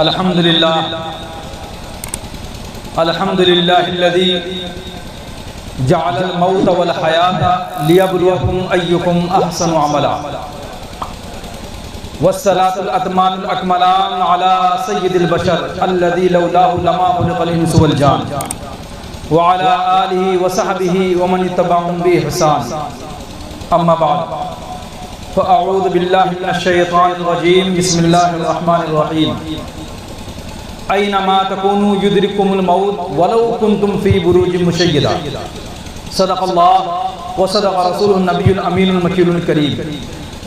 الحمدللہ الذی جعل الموت والحیاة لیبلوکم ایکم احسن عملا والصلاة الاتمان الاکملان علی سید البشر الذی لولاہ لما خلق الانس والجان وعلى آلہ وصحبہ ومن اتبعهم بإحسان اما بعد فاعوذ باللہ من الشیطان الرجیم بسم اللہ الرحمن الرحیم اینما تکونوا یدرککم الموت ولو کنتم فی بروج مشیدہ صدق اللہ وصدق رسولہ النبی الامین المکین الکریم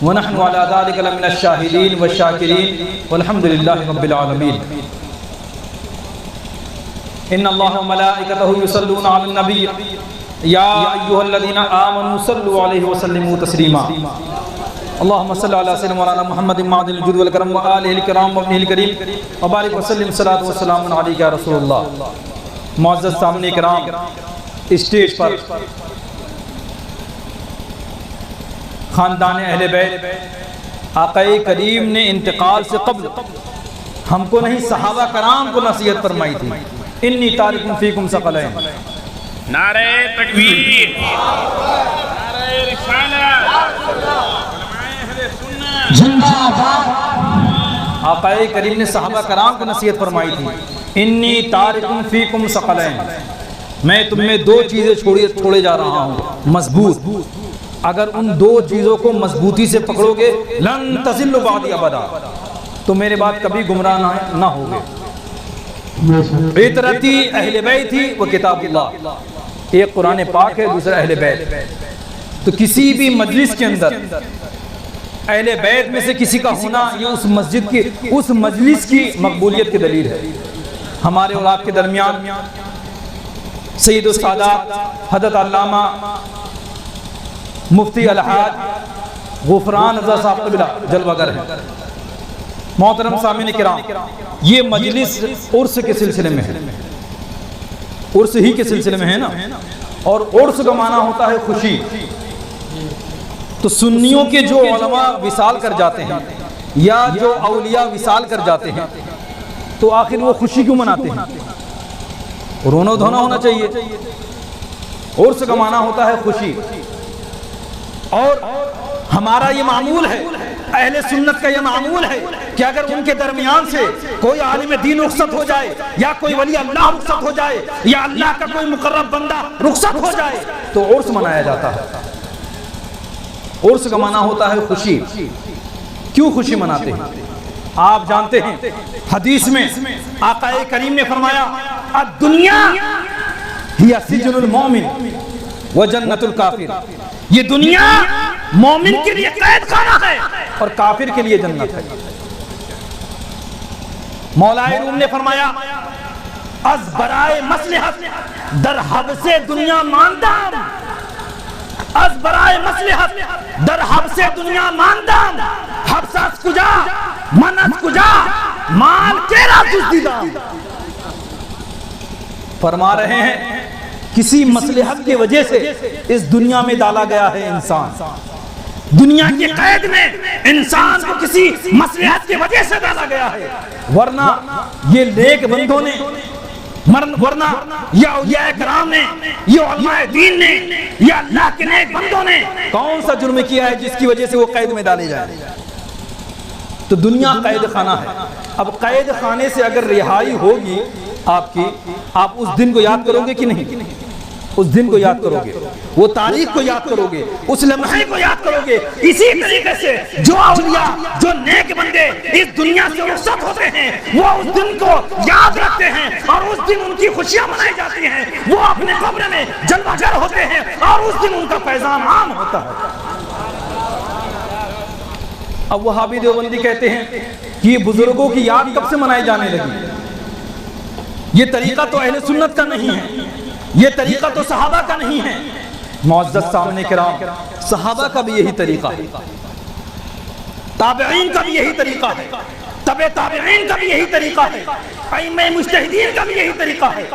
ونحن على ذلك لمن الشاہدین والشاکرین والحمد للہ رب العالمین ان اللہ وملائکتہ یصلون علی النبی یا ایہا الذین آمنوا صلوا علیہ وسلموا تسلیما اللہم صلی علی سیدنا مولانا محمد معدن الجود والکرم وآلہ الکرام وابنہ الکریم وبارک وسلم صلاۃ والسلام علیک یا رسول اللہ۔ معزز سامعین کرام، اسٹیج پر خاندان اہل بیت آقا کریم نے انتقال سے قبل ہم کو نہیں صحابہ کرام کو نصیحت فرمائی تھی، انی تارک فیکم ثقلین، نعرہ تکبیر، نعرہ رسالت، آقا کریم نے صحابہ کرام کو نصیحت فرمائی تھی، انی تارک فیکم ثقلین، میں تم میں دو چیزیں چھوڑے جا رہا ہوں مضبوط، اگر ان دو چیزوں کو مضبوطی سے پکڑو گے لن تضلوا بعدی ابدا، تو میرے بعد کبھی گمراہ نہ ہوگے۔ عطرتی اہل بیت تھی وہ کتاب اللہ، ایک قرآن پاک ہے، دوسرا اہل بیت۔ تو کسی بھی مجلس کے اندر اہل بیت میں سے کسی کا ہونا یہ اس مجلس کی مقبولیت کی دلیل ہے۔ ہمارے اور آپ کے درمیان سید السادات حضرت علامہ مفتی الحاج غفران رضا صاحب قبلہ جلوہ گر ہیں۔ محترم سامعین کرام، یہ مجلس عرس کے سلسلے میں ہے، عرس ہی کے سلسلے میں ہے نا، اور عرس کا معنی ہوتا ہے خوشی۔ تو سنیوں کے جو علماء وصال کر جاتے ہیں یا جو اولیاء وصال کر جاتے ہیں تو آخر وہ خوشی کیوں مناتے ہیں؟ رونا دھونا ہونا چاہیے۔ عرس کا معنی ہوتا ہے خوشی، اور ہمارا یہ معمول ہے، اہل سنت کا یہ معمول ہے کہ اگر ان کے درمیان سے کوئی عالم دین رخصت ہو جائے یا کوئی ولی اللہ رخصت ہو جائے یا اللہ کا کوئی مقرب بندہ رخصت ہو جائے تو عرس منایا جاتا ہے۔ عرس کا معنی ہوتا ہے خوشی۔ کیوں خوشی مناتے ہیں؟ آپ جانتے ہیں حدیث میں آقا کریم نے فرمایا الدنیا ہی سجن المومن وجنت الکافر، یہ دنیا مومن کے لیے قید خانہ ہے اور کافر کے لیے جنت ہے۔ مولا روم نے فرمایا از برائے مصلحت در حبس دنیا ماندام، از برائے مصلحت در حبس دنیا ماندام، حبس از کجا من از کجا مال تیرا دزدیدام۔ فرما رہے ہیں کسی مصلحت کی وجہ سے اس دنیا میں ڈالا گیا ہے انسان، دنیا کی قید میں انسان کو کسی مصلحت کی وجہ سے ڈالا گیا ہے، ورنہ یہ نیک بندوں نے، ورنہ یہ اولیاء کرام نے، یہ علماء دین نے، یہ اللہ کے نیک بندوں نے کون سا جرم کیا ہے جس کی وجہ سے وہ قید میں ڈالے جائے؟ تو دنیا قید خانہ ہے۔ اب قید خانے سے اگر رہائی ہوگی آپ کی، آپ اس دن کو یاد کرو گے کہ نہیں؟ اس دن کو یاد کرو گے، وہ تاریخ کو یاد کرو گے، اس لمحے کو یاد کرو گے۔ اسی طریقے سے جو اولیاء، جو نیک بندے اس دنیا سے رخصت ہوتے ہیں وہ اس دن کو یاد رکھتے ہیں اور اس دن ان کی خوشیاں منائی جاتی ہیں، وہ اپنے قبر میں جلوہ گر ہوتے ہیں اور اس دن ان کا پیغام عام ہوتا ہے۔ اب وہابی دیوبندی کہتے ہیں کہ یہ بزرگوں کی یاد کب سے منائی جانے لگی؟ یہ طریقہ تو اہل سنت کا نہیں ہے، یہ طریقہ تو صحابہ کا نہیں ہے۔ معزز سامعین کرام، صحابہ کا بھی یہی طریقہ ہے، تابعین کا بھی یہی طریقہ ہے، تبع تابعین کا بھی یہی طریقہ ہے، ائمہ مجتہدین کا بھی یہی طریقہ ہے۔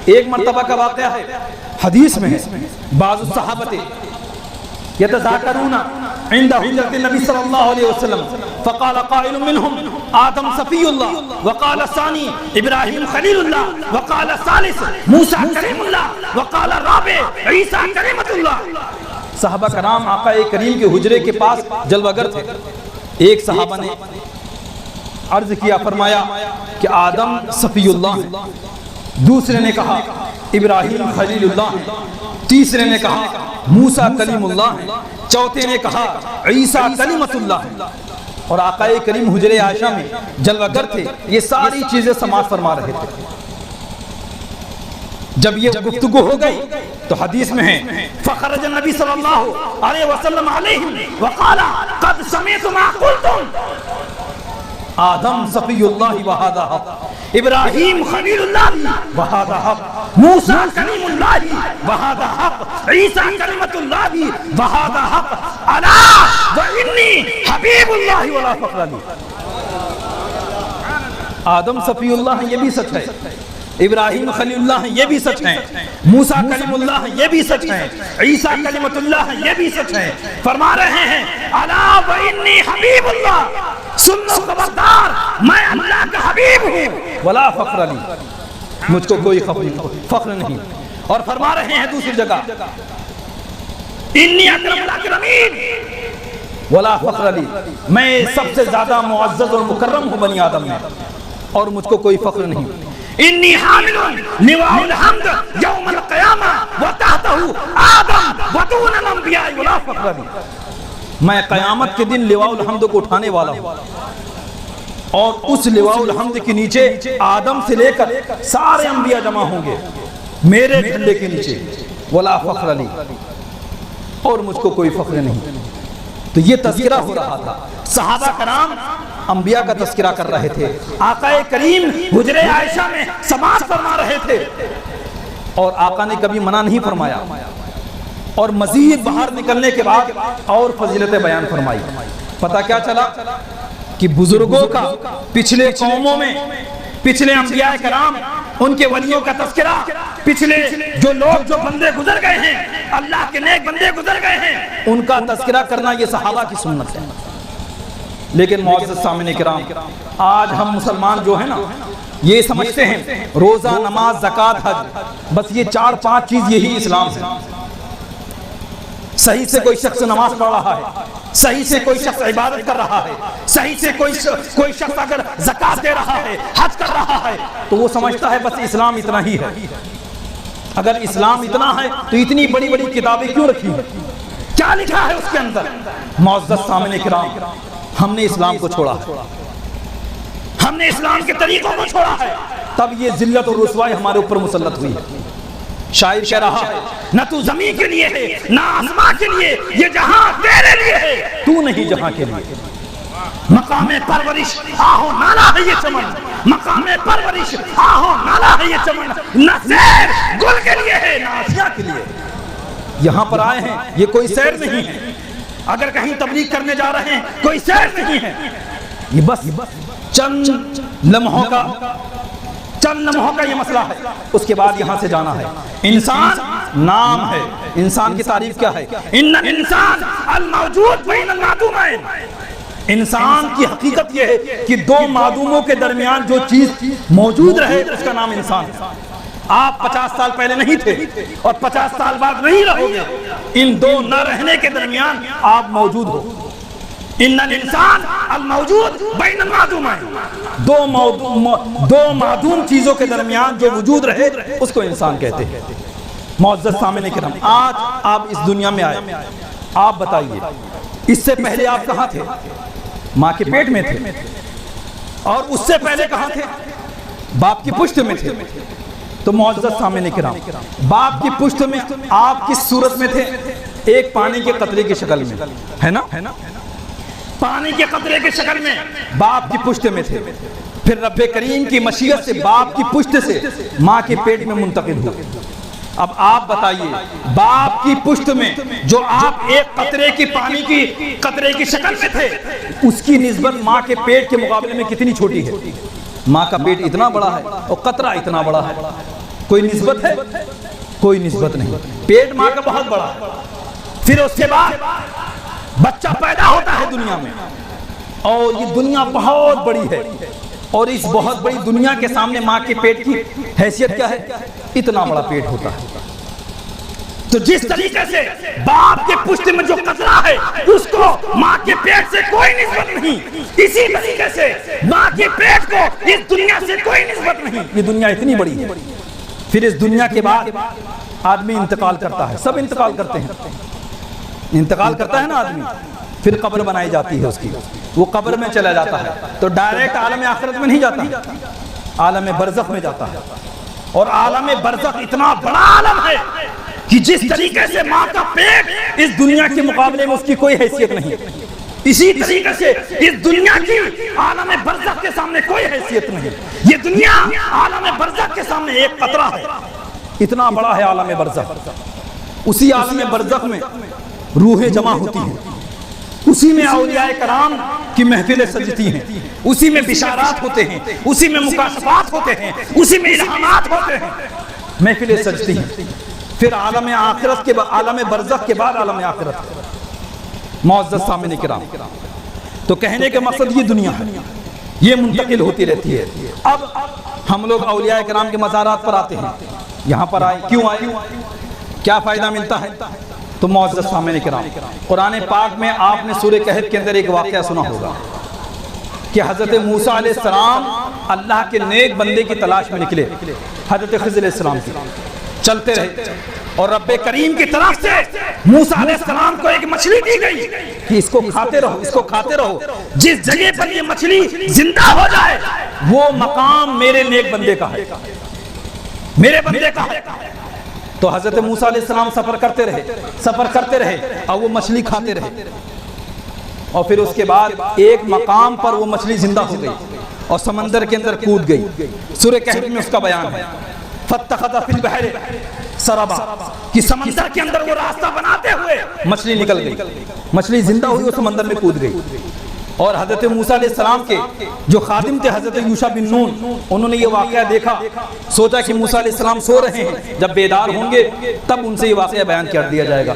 ایک مرتبہ کا واقعہ ہے، حدیث میں ہے، بعض الصحابہ یتذاکرون عند حجرة النبي صلى الله عليه وسلم فقال قائل منهم آدم صفي الله وقال الثاني إبراهيم خليل الله وقال الثالث موسى كليم الله وقال الرابع عيسى كلمة الله. صحابہ کرام آقا کریم کے حجرے کے پاس جلوہ گر تھے. ایک صحابہ نے عرض کیا، فرمایا کہ آدم صفی اللہ ہے. دوسرے نے کہا ابراہیم خلیل اللہ ہے. تیسرے نے کہا موسیٰ کلیم اللہ ہے. چوتھے نے کہا عیسیٰ کلمت اللہ ہے. اور آقا کریم حجرے عائشہ میں جلوہ گر تھے. یہ ساری چیزیں سماعت فرما رہے تھے. جب یہ گفتگو ہو گئی تو حدیث میں ہے فخرج النبی صلی اللہ علیہ وسلم علیہم وقال قد سمعت ما قلتم آدم صفی اللہ وہذا حق ابراہیم خلیل اللہ وہذا حق موسیٰ کلیم اللہ وہذا حق عیسیٰ کلمت اللہ وہذا حق الا وانی حبیب اللہ ولا فخر لی. آدم صفی اللہ یہ بھی سچ ہے، ابراہیم خلیل اللہ یہ بھی سچ ہے، موسیٰ کلیم اللہ یہ بھی سچ ہے، عیسیٰ کلمت اللہ یہ بھی سچ ہے. فرما رہے ہیں الا وانی حبیب اللہ، سن لو خبردار میں اللہ کا حبیب ہوں، ولا فخر لی، مجھ کو کوئی فخر نہیں. اور فرما رہے ہیں دوسری جگہ انی اکرم الاکرمین ولا فخر لی، میں سب سے زیادہ معزز اور مکرم ہوں بنی آدم میں اور مجھ کو کوئی فخر نہیں. انی حامل لواء الحمد یوم القیامہ وتحتہ آدم ودون الانبیاء ولا فخر لی، میں قیامت کے دن لواء الحمد کو اٹھانے والا ہوں اور اس لواء الحمد کے نیچے آدم سے لے کر سارے انبیاء جمع ہوں گے میرے جھنڈے کے نیچے، ولا فخر لی، اور مجھ کو کوئی فخر نہیں. تو یہ تذکرہ ہو رہا تھا. صحابہ کرام انبیاء کا تذکرہ کر رہے تھے، آقا کریم حجرے عائشہ میں سماعت فرما رہے تھے اور آقا نے کبھی منع نہیں فرمایا. اور مزید باہر نکلنے کے بعد اور فضیلتیں بیان فرمائی. پتہ کیا چلا کہ بزرگوں کا پچھلے قوموں میں، پچھلے انبیاء کرام، ان کے ولیوں کا تذکرہ، پچھلے جو لوگ جو بندے گزر گئے ہیں، اللہ کے نیک بندے گزر گئے ہیں، ان کا تذکرہ کرنا یہ صحابہ کی سنت ہے. لیکن معزز سامعین کرام، آج ہم مسلمان جو ہیں نا یہ سمجھتے ہیں روزہ، نماز، زکوٰۃ، حج، بس یہ 4-5 چیز یہی اسلام ہے. صحیح سے کوئی شخص نماز پڑھ رہا ہے، صحیح سے کوئی شخص عبادت کر رہا ہے، صحیح سے کوئی شخص اگر زکوٰۃ دے رہا ہے، حج کر رہا ہے، تو وہ سمجھتا ہے بس اسلام اتنا ہی ہے. اگر اسلام اتنا ہے تو اتنی بڑی بڑی کتابیں کیوں رکھی ہیں؟ کیا لکھا ہے اس کے اندر؟ معزز سامعین کرام، ہم نے اسلام کو چھوڑا ہے، ہم نے اسلام کے طریقوں کو چھوڑا ہے، تب یہ ذلت اور رسوائی ہمارے اوپر مسلط ہوئی ہے. شاعر کہہ رہا ہے نہ تو زمین کے لیے ہے نہ آسمان کے لیے، یہ جہاں تیرے لیے ہے، تو نہیں جہاں کے لیے. مقام پرورش آہو نالا ہے یہ چمن، مقام پرورش آہو نالا ہے یہ چمن، نہ سیر گل کے لیے ہے نہ آسیاں کے لیے. یہاں پر آئے ہیں، یہ کوئی سیر نہیں ہے. اگر کہیں تبلیغ کرنے جا رہے ہیں کوئی سیر نہیں ہے، یہ بس چند لمحوں کا یہ مسئلہ ہے. اس کے بعد یہاں سے جانا ہے. انسان نام ہے، انسان کی تعریف کیا ہے؟ ان الانسان الموجود بین المعدومین. انسان کی حقیقت یہ ہے کہ دو معدوموں کے درمیان جو چیز موجود رہے اس کا نام انسان ہے. آپ 50 سال پہلے نہیں تھے اور 50 سال بعد نہیں رہو گے. ان دو نہ رہنے کے درمیان آپ موجود ہو. ان الانسان الموجود بین المعدومین، دو معدوم چیزوں کے درمیان جو وجود رہے اس کو انسان کہتے ہیں. معزز سامعین کرام، آج آپ اس دنیا میں آئے، آپ بتائیے اس سے پہلے آپ کہاں تھے؟ ماں کے پیٹ میں تھے. اور اس سے پہلے کہاں تھے؟ باپ کی پشت میں تھے. تو معزز سامعین کرام، باپ کی پشت میں آپ کس صورت میں تھے؟ ایک پانی کے قطرے کی شکل میں، ہے نا؟ پانی کے قطرے کی شکل میں باپ کی پشت میں تھے. پھر رب کریم کی مشیت سے باپ کی پشت سے ماں کے پیٹ میں منتقل ہوئے. اب آپ بتائیے باپ کی پشت میں جو آپ ایک قطرے کی پانی کی قطرے کی شکل میں تھے، اس کی نسبت ماں کے پیٹ کے مقابلے میں کتنی چھوٹی ہے؟ ماں کا پیٹ اتنا بڑا ہے اور قطرہ اتنا بڑا ہے. کوئی نسبت ہے؟ کوئی نسبت نہیں. پیٹ ماں کا بہت بڑا ہے. پھر اس کے بعد بچہ پیدا ہوتا ہے دنیا میں، اور یہ دنیا بہت بڑی ہے، اور اس بہت بڑی دنیا کے سامنے ماں کے پیٹ کی حیثیت کیا ہے؟ اتنا بڑا پیٹ ہوتا ہے۔ تو جس طریقے سے باپ کے پشت میں جو قطرہ ہے اس کو ماں کے پیٹ سے کوئی نسبت نہیں، اسی طریقے سے ماں کے پیٹ کو اس دنیا سے کوئی نسبت نہیں۔ یہ دنیا اتنی بڑی ہے۔ پھر اس دنیا کے بعد آدمی انتقال کرتا ہے، سب انتقال کرتے ہیں، انتقال کرتا ہے نا آدمی، پھر قبر بنائی جاتی ہے اس کی، وہ قبر میں چلا جاتا ہے، تو ڈائریکٹ عالم آخرت میں نہیں جاتا، عالم برزخ میں جاتا ہے۔ اور عالم برزخ اتنا بڑا عالم ہے کہ جس طریقے سے ماں کا پیٹ اس دنیا کے مقابلے میں اس کی کوئی حیثیت نہیں، اسی طریقے سے اس دنیا کی عالم برزخ کے سامنے کوئی حیثیت نہیں۔ یہ دنیا عالم برزخ کے سامنے ایک قطرہ ہے، اتنا بڑا ہے عالم برزخ۔ اسی عالم برزخ میں روحیں جمع ہوتی ہیں، اسی میں اولیاء کرام کی محفلیں سجتی ہیں، اسی میں بشارات ہوتے ہیں، اسی میں مکاشفات ہوتے ہیں، اسی میں الہامات ہوتے ہیں، محفلیں سجتی ہیں۔ پھر عالم آخرت کے بعد، عالم برزخ کے بعد عالم آخرت۔ معزز سامعین کرام، تو کہنے کا مقصد یہ دنیا ہے، یہ منتقل ہوتی رہتی ہے۔ اب ہم لوگ اولیاء کرام کے مزارات پر آتے ہیں، یہاں پر آئے، کیوں آئے؟ کیا فائدہ ملتا ہے؟ تو معزز سامعین کرام، قرآن پاک میں آپ نے سورہ کہف کے اندر ایک واقعہ سنا ہوگا کہ حضرت موسیٰ علیہ السلام اللہ کے نیک بندے کی تلاش میں نکلے، حضرت خضر علیہ السلام کی، چلتے رہے، اور رب کریم کی طرف سے موسیٰ علیہ السلام کو ایک مچھلی دی گئی کہ اس کو کھاتے رہو، اس کو کھاتے رہو، جس جگہ پر یہ مچھلی زندہ ہو جائے وہ مقام میرے نیک بندے کا ہے، میرے بندے کا ہے۔ تو حضرت موسیٰ علیہ السلام سفر کرتے رہے اور وہ مچھلی کھاتے رہے، اور پھر اس کے بعد ایک مقام پر وہ مچھلی زندہ ہو گئی اور سمندر کے اندر کود گئی۔ سورہ کہف میں اس کا بیان ہے، فَاتَّخَذَ فِي الْبَحْرِ سَرَبًا، کہ سمندر کے اندر وہ راستہ بناتے ہوئے مچھلی نکل گئی، مچھلی زندہ ہوئی اور سمندر میں کود گئی۔ اور حضرت موسیٰ علیہ السلام کے جو خادم تھے حضرت یوشع بن نون، انہوں نے یہ واقعہ دیکھا، سوچا کہ موسیٰ علیہ السلام سو رہے ہیں، جب بیدار ہوں گے تب ان سے یہ واقعہ بیان کر دیا جائے گا،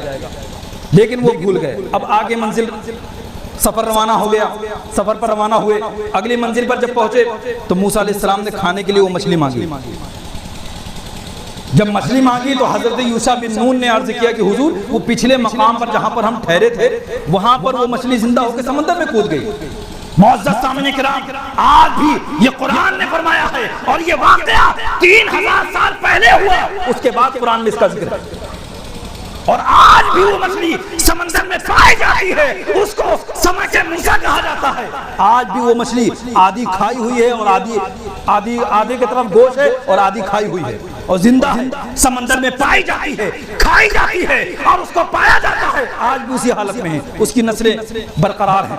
لیکن وہ بھول گئے۔ اب آگے منزل، سفر روانہ ہو گیا، سفر پر روانہ ہوئے، اگلی منزل پر جب پہنچے تو موسیٰ علیہ السلام نے کھانے کے لیے وہ مچھلی مانگی۔ جب مچھلی مانگی تو حضرت یوشع بن نون نے عرض کیا کہ حضور وہ پچھلے مقام پر جہاں پر ہم ٹھہرے تھے وہاں پر وہ مچھلی زندہ ہو کے سمندر میں کود گئی۔ معزز سامعین کرام، آج بھی یہ قرآن نے فرمایا ہے، اور یہ واقعہ 3000 سال پہلے ہوا، اس کے بعد قرآن میں اس کا ذکر ہے، اور آج بھی وہ مچھلی سمندر میں پائی جاتی ہے، اس کو سمک موسیٰ کہا جاتا ہے۔ آج بھی وہ مچھلی آدھی کھائی ہوئی ہے اور آدھی کی طرف گوشت ہے اور آدھی کھائی ہوئی ہے، اور زندہ ہے، سمندر میں پائی جاتی ہے، کھائی جاتی ہے، اور اس کو پایا جاتا ہے، آج بھی اسی حالت میں ہے، اس کی نسلیں برقرار ہیں،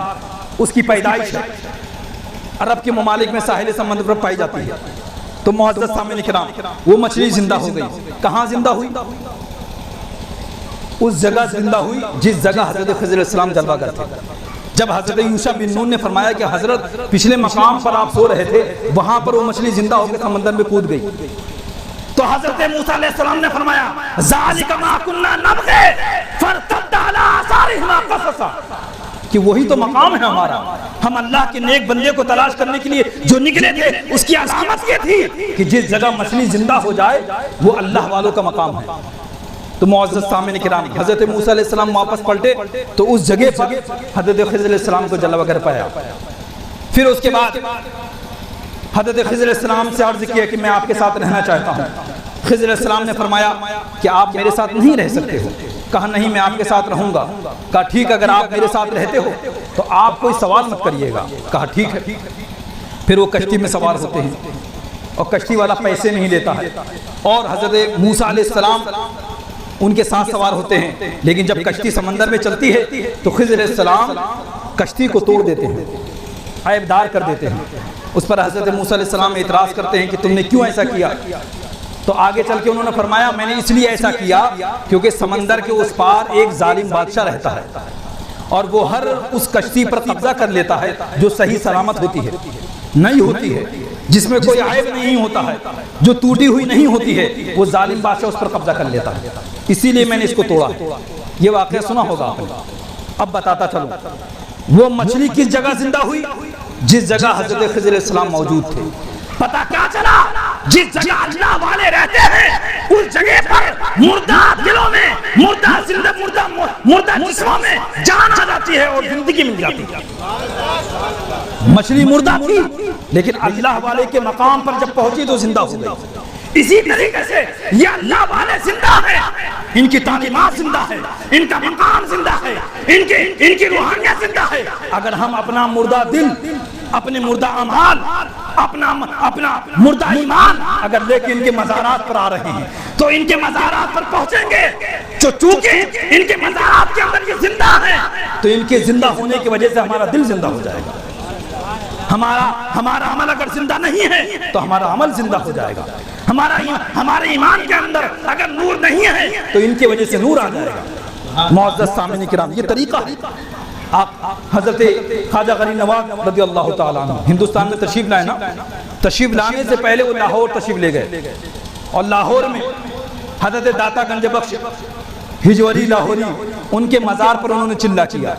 اس کی پیدائش ہے، عرب کے ممالک میں ساحل سمندر پر پائی جاتی ہے۔ تو معزز سامعین کرام، وہ مچھلی زندہ ہو گئی، کہاں زندہ ہوئی؟ اس جگہ زندہ ہوئی جس جگہ حضرت خضر علیہ السلام جلوہ گر تھے۔ جب حضرت یوشع بن نون نے فرمایا کہ حضرت پچھلے مقام پر آپ سو رہے تھے، وہاں پر وہ مچھلی زندہ ہو کے سمندر میں کود گئی، تو حضرت موسیٰ علیہ السلام نے فرمایا ذَلِكَ مَا كُنَّا نَبْغِي فَارْتَدَّ عَلَىٰ آثَارِهِمَا قَصَصًا، کہ وہی تو مقام ہے ہمارا، ہم اللہ کے نیک بندے کو تلاش کرنے کے لیے جو نکلے تھے اس کی علامت یہ تھی کہ جس جگہ مچھلی زندہ ہو جائے وہ اللہ والوں کا مقام ہے۔ تو معزز سامعین کرام، حضرت موسیٰ علیہ السلام واپس پلٹے تو اس جگہ پر حضرت خضر علیہ السلام کو جلوہ گر پایا۔ پھر اس کے بعد حضرت خضر علیہ السلام سے عرض کیا کہ میں آپ کے ساتھ رہنا چاہتا ہوں۔ خضر علیہ السلام نے فرمایا کہ آپ میرے ساتھ نہیں رہ سکتے ہو۔ کہا نہیں، میں آپ کے ساتھ رہوں گا۔ کہا ٹھیک، اگر آپ میرے ساتھ رہتے ہو تو آپ کوئی سوال مت کریے گا۔ کہا ٹھیک ہے۔ پھر وہ کشتی میں سوار ہوتے ہیں اور کشتی والا پیسے نہیں لیتا ہے، اور حضرت موسیٰ علیہ السلام ان کے ساتھ سوار ہوتے ہیں، لیکن جب کشتی سمندر میں چلتی ہے تو خضر علیہ السلام کشتی کو توڑ دیتے ہیں، عیب دار کر دیتے ہیں۔ اس پر حضرت موسیٰ علیہ السلام اعتراض کرتے ہیں کہ تم نے کیوں ایسا کیا؟ تو آگے چل کے انہوں نے فرمایا میں نے اس لیے ایسا کیا کیونکہ سمندر کے اس پار ایک ظالم بادشاہ رہتا ہے، اور وہ ہر اس کشتی پر قبضہ کر لیتا ہے جو صحیح سلامت ہوتی ہے، نہیں ہوتی ہے، جس میں کوئی عیب نہیں ہوتا ہے، جو ٹوٹی ہوئی نہیں ہوتی ہے، وہ ظالم بادشاہ اس پر قبضہ کر لیتا ہے، اسی لیے میں نے اس کو توڑا۔ یہ واقعہ سنا ہوگا آپ نے۔ اب بتاتا چلوں، وہ مچھلی کس جگہ زندہ ہوئی؟ جس جگہ حضرت خضر علیہ السلام موجود تھے۔ پتہ کیا چلا؟ جس جگہ اللہ والے رہتے ہیں اس جگہ پر مردہ دلوں میں، مردہ جسموں میں جان آ جاتی ہے اور زندگی مل جاتی ہے۔ مچھلی مردہ تھی لیکن اللہ والے کے مقام پر جب پہنچی تو زندہ ہو گئی۔ اسی طریقے سے یہ اللہ والے زندہ ہیں، ان کی تعلیمات زندہ ہے، ان کا مقام زندہ ہے، ان کی روحانیت زندہ ہے۔ اگر ہم اپنا مردہ دل، اپنے مردہ اعمال، اپنا مردہ ایمان اگر لے کے ان کے مزارات پر آ رہے ہیں تو ان کے مزارات پر پہنچیں گے، چونکہ ان کے مزارات کے اندر یہ زندہ ہیں تو ان کے زندہ ہونے کی وجہ سے ہمارا دل زندہ ہو جائے گا۔ ہمارا عمل اگر زندہ نہیں ہے تو ہمارا عمل زندہ ہو جائے گا۔ ہمارے ایمان کے اندر اگر نور نہیں ہے تو ان کی وجہ سے نور آ جائے گا۔ معزز سامعین کرام، یہ طریقہ ہے۔ آپ حضرت خواجہ غریب نواز رضی اللہ تعالیٰ عنہ ہندوستان میں تشریف لائے نا، تشریف لانے سے پہلے وہ لاہور تشریف لے گئے اور لاہور میں حضرت داتا گنج بخش ہجوری لاہوری ان کے مزار پر انہوں نے چلہ کیا،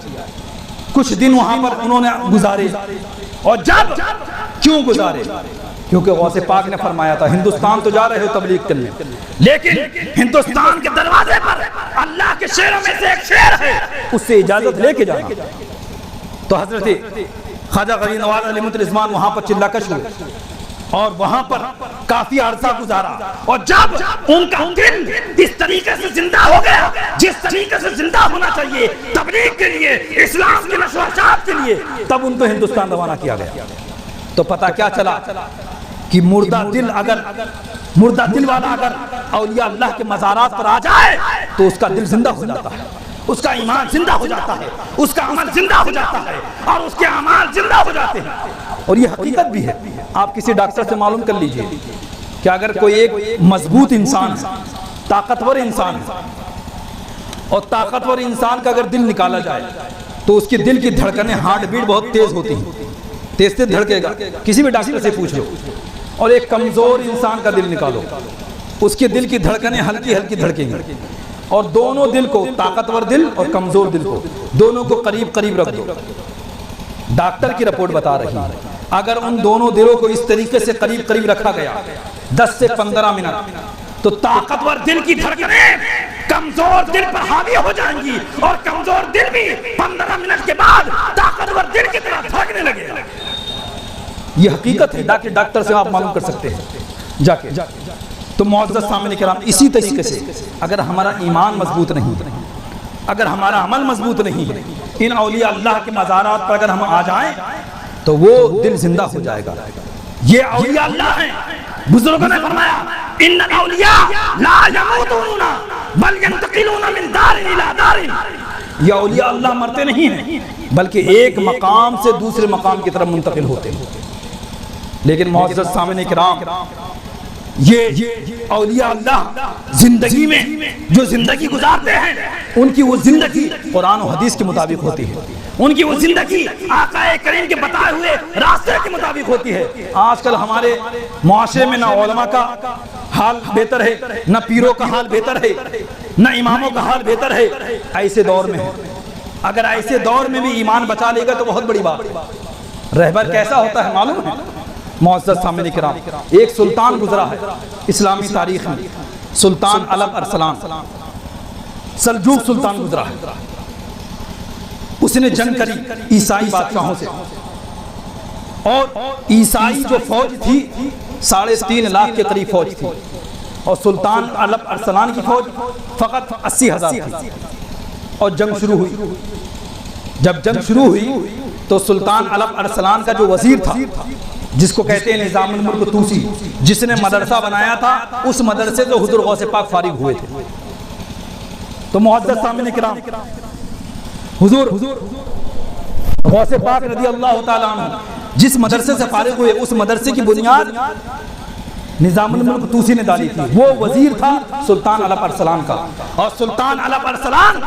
کچھ دن وہاں پر انہوں نے گزارے۔ اور جب کیوں گزارے؟ کیونکہ غوث پاک نے فرمایا تھا ہندوستان تو جا رہے ہو تبلیغ کرنے، لیکن ہندوستان کے دروازے پر اللہ کے شعروں میں سے ایک شعر ہے، اس سے اجازت لے کے جانا۔ تو حضرت خواجہ غریب نواز علیہ الرضوان وہاں پر چلہ کش ہوئے اور وہاں پر کافی عرصہ گزارا۔ اور جب ان کا دل اس طریقے سے زندہ ہو گیا جس طریقے سے زندہ ہونا چاہیے تبلیغ کے لیے، اسلام کی نشر و اشاعت کے لیے، تب ان کو ہندوستان روانہ کیا گیا۔ تو پتہ کیا چلا کہ مردہ دل والا اگر اولیاء اللہ کے مزارات پر آ جائے تو اس کا دل زندہ ہو جاتا ہے، اس کا ایمان زندہ ہو جاتا ہے، اس کا عمل زندہ ہو جاتا ہے اور اس کے اعمال زندہ ہو جاتے ہیں۔ اور یہ حقیقت بھی ہے، آپ کسی ڈاکٹر سے معلوم کر لیجئے کہ اگر کوئی ایک مضبوط انسان ہے، طاقتور انسان ہے، اور طاقتور انسان کا اگر دل نکالا جائے تو اس کے دل کی دھڑکنیں، ہارٹ بیٹ بہت تیز ہوتی ہیں، تیز تیز دھڑکے گا، کسی بھی ڈاکٹر سے پوچھ لو۔ اور ایک کمزور انسان کا دل نکالو، اس کے دل کی دھڑکنیں ہلکی ہلکی دھڑکیں گی، اور دونوں دل کو، طاقتور دل اور کمزور دل کو، دونوں کو قریب قریب رکھ دو۔ ڈاکٹر کی رپورٹ بتا رہی ہے اگر ان دونوں دلوں کو اس طریقے سے قریب قریب رکھا گیا 10 سے 15 منٹ تو طاقتور دل کی دھڑکنیں کمزور دل پر حاوی ہو جائیں گی، اور کمزور دل بھی 15 منٹ کے بعد طاقتور دل کی طرح دھڑکنے لگے گا۔ یہ حقیقت ہے، ڈاکٹر سے آپ معلوم کر سکتے ہیں جا کے۔ تو معزز سامعین کرام، اسی طریقے سے اگر ہمارا ایمان مضبوط نہیں، اگر ہمارا عمل مضبوط نہیں ہے، ان اولیاء اللہ کے مزارات پر اگر ہم آ جائیں تو وہ دل زندہ ہو جائے گا۔ یہ اولیاء اللہ ہیں، بزرگوں نے فرمایا ان الاولیاء لا يموتون بل ينتقلون من دار الى دار۔ یہ اولیاء اللہ مرتے نہیں ہیں بلکہ ایک مقام سے دوسرے مقام کی طرف منتقل ہوتے ہیں۔ لیکن معزز سامعین کرام، یہ اولیاء اللہ زندگی میں جو زندگی گزارتے ہیں ان کی وہ زندگی قرآن و حدیث کے مطابق ہوتی ہے، ان کی وہ زندگی آقا کریم کے بتائے ہوئے راستے کے مطابق ہوتی ہے۔ آج کل ہمارے معاشرے میں نہ علماء کا حال بہتر ہے، نہ پیروں کا حال بہتر ہے، نہ اماموں کا حال بہتر ہے۔ ایسے دور میں اگر ایسے دور میں بھی ایمان بچا لے گا تو بہت بڑی بات ہے۔ رہبر کیسا ہوتا ہے معلوم ہے؟ معزز سامعین کرام، ایک سلطان گزرا ہے اسلامی تاریخ میں، سلطان علب ارسلان، سلجوق سلطان گزرا ہے۔ اس نے جنگ کری عیسائی بادشاہوں سے، اور عیسائی جو فوج تھی 3.5 لاکھ کے قریب فوج تھی، اور سلطان علب ارسلان کی فوج فقط 80,000 تھی۔ اور جنگ شروع ہوئی۔ جب جنگ شروع ہوئی تو سلطان علب ارسلان کا جو وزیر تھا، جس کو کہتے ہیں نظام الملک طوسی، جس نے مدرسہ بنایا تھا، اس مدرسے سے حضور غوث پاک فارغ ہوئے تھے۔ تو معزز سامعین کرام، حضور غوث پاک رضی اللہ تعالیٰ عنہ جس مدرسے سے فارغ ہوئے، اس مدرسے کی بنیاد نظام الملک طوسی نے ڈالی تھی۔ وہ وزیر تھا سلطان علب ارسلان کا، اور سلطان علب ارسلان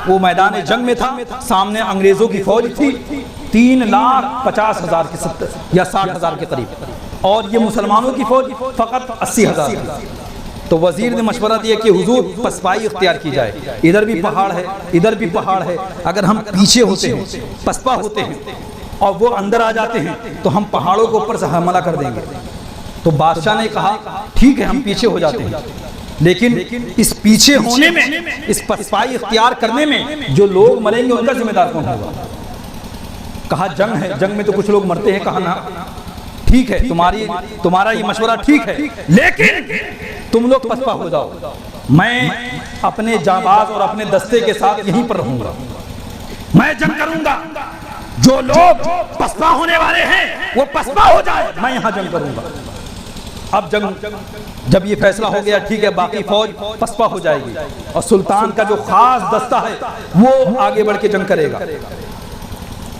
وہ میدان جنگ میں تھا، سامنے انگریزوں کی فوج تھی 3,50,000 کے 70 یا 60,000 کے قریب، اور یہ مسلمانوں کی فوج فقط 80,000 تھی۔ تو وزیر نے مشورہ دیا کہ حضور پسپائی اختیار کی جائے، ادھر بھی پہاڑ ہے ادھر بھی پہاڑ ہے، اگر ہم پیچھے ہوتے ہیں پسپا ہوتے ہیں اور وہ اندر آ جاتے ہیں تو ہم پہاڑوں کے اوپر سے حملہ کر دیں گے۔ تو بادشاہ نے کہا ٹھیک ہے ہم پیچھے ہو جاتے ہیں، لیکن اس پیچھے ہونے میں، اس پسپائی اختیار کرنے میں جو لوگ مریں گے ان کا ذمہ دار کون ہوگا؟ کہا جنگ ہے، جنگ میں تو کچھ لوگ مرتے ہیں۔ کہا نا ٹھیک ہے تمہارا یہ مشورہ ٹھیک ہے، لیکن تم لوگ پسپا ہو جاؤ، میں اپنے جانباز اور اپنے دستے کے ساتھ یہیں پر رہوں گا، میں جنگ کروں گا، جو لوگ پسپا ہونے والے ہیں وہ پسپا ہو جائے، میں یہاں جنگ کروں گا۔ اب جب یہ فیصلہ ہو گیا ٹھیک ہے باقی فوج پسپا ہو جائے گی اور سلطان کا جو خاص دستہ ہے وہ آگے بڑھ کے جنگ کرے گا۔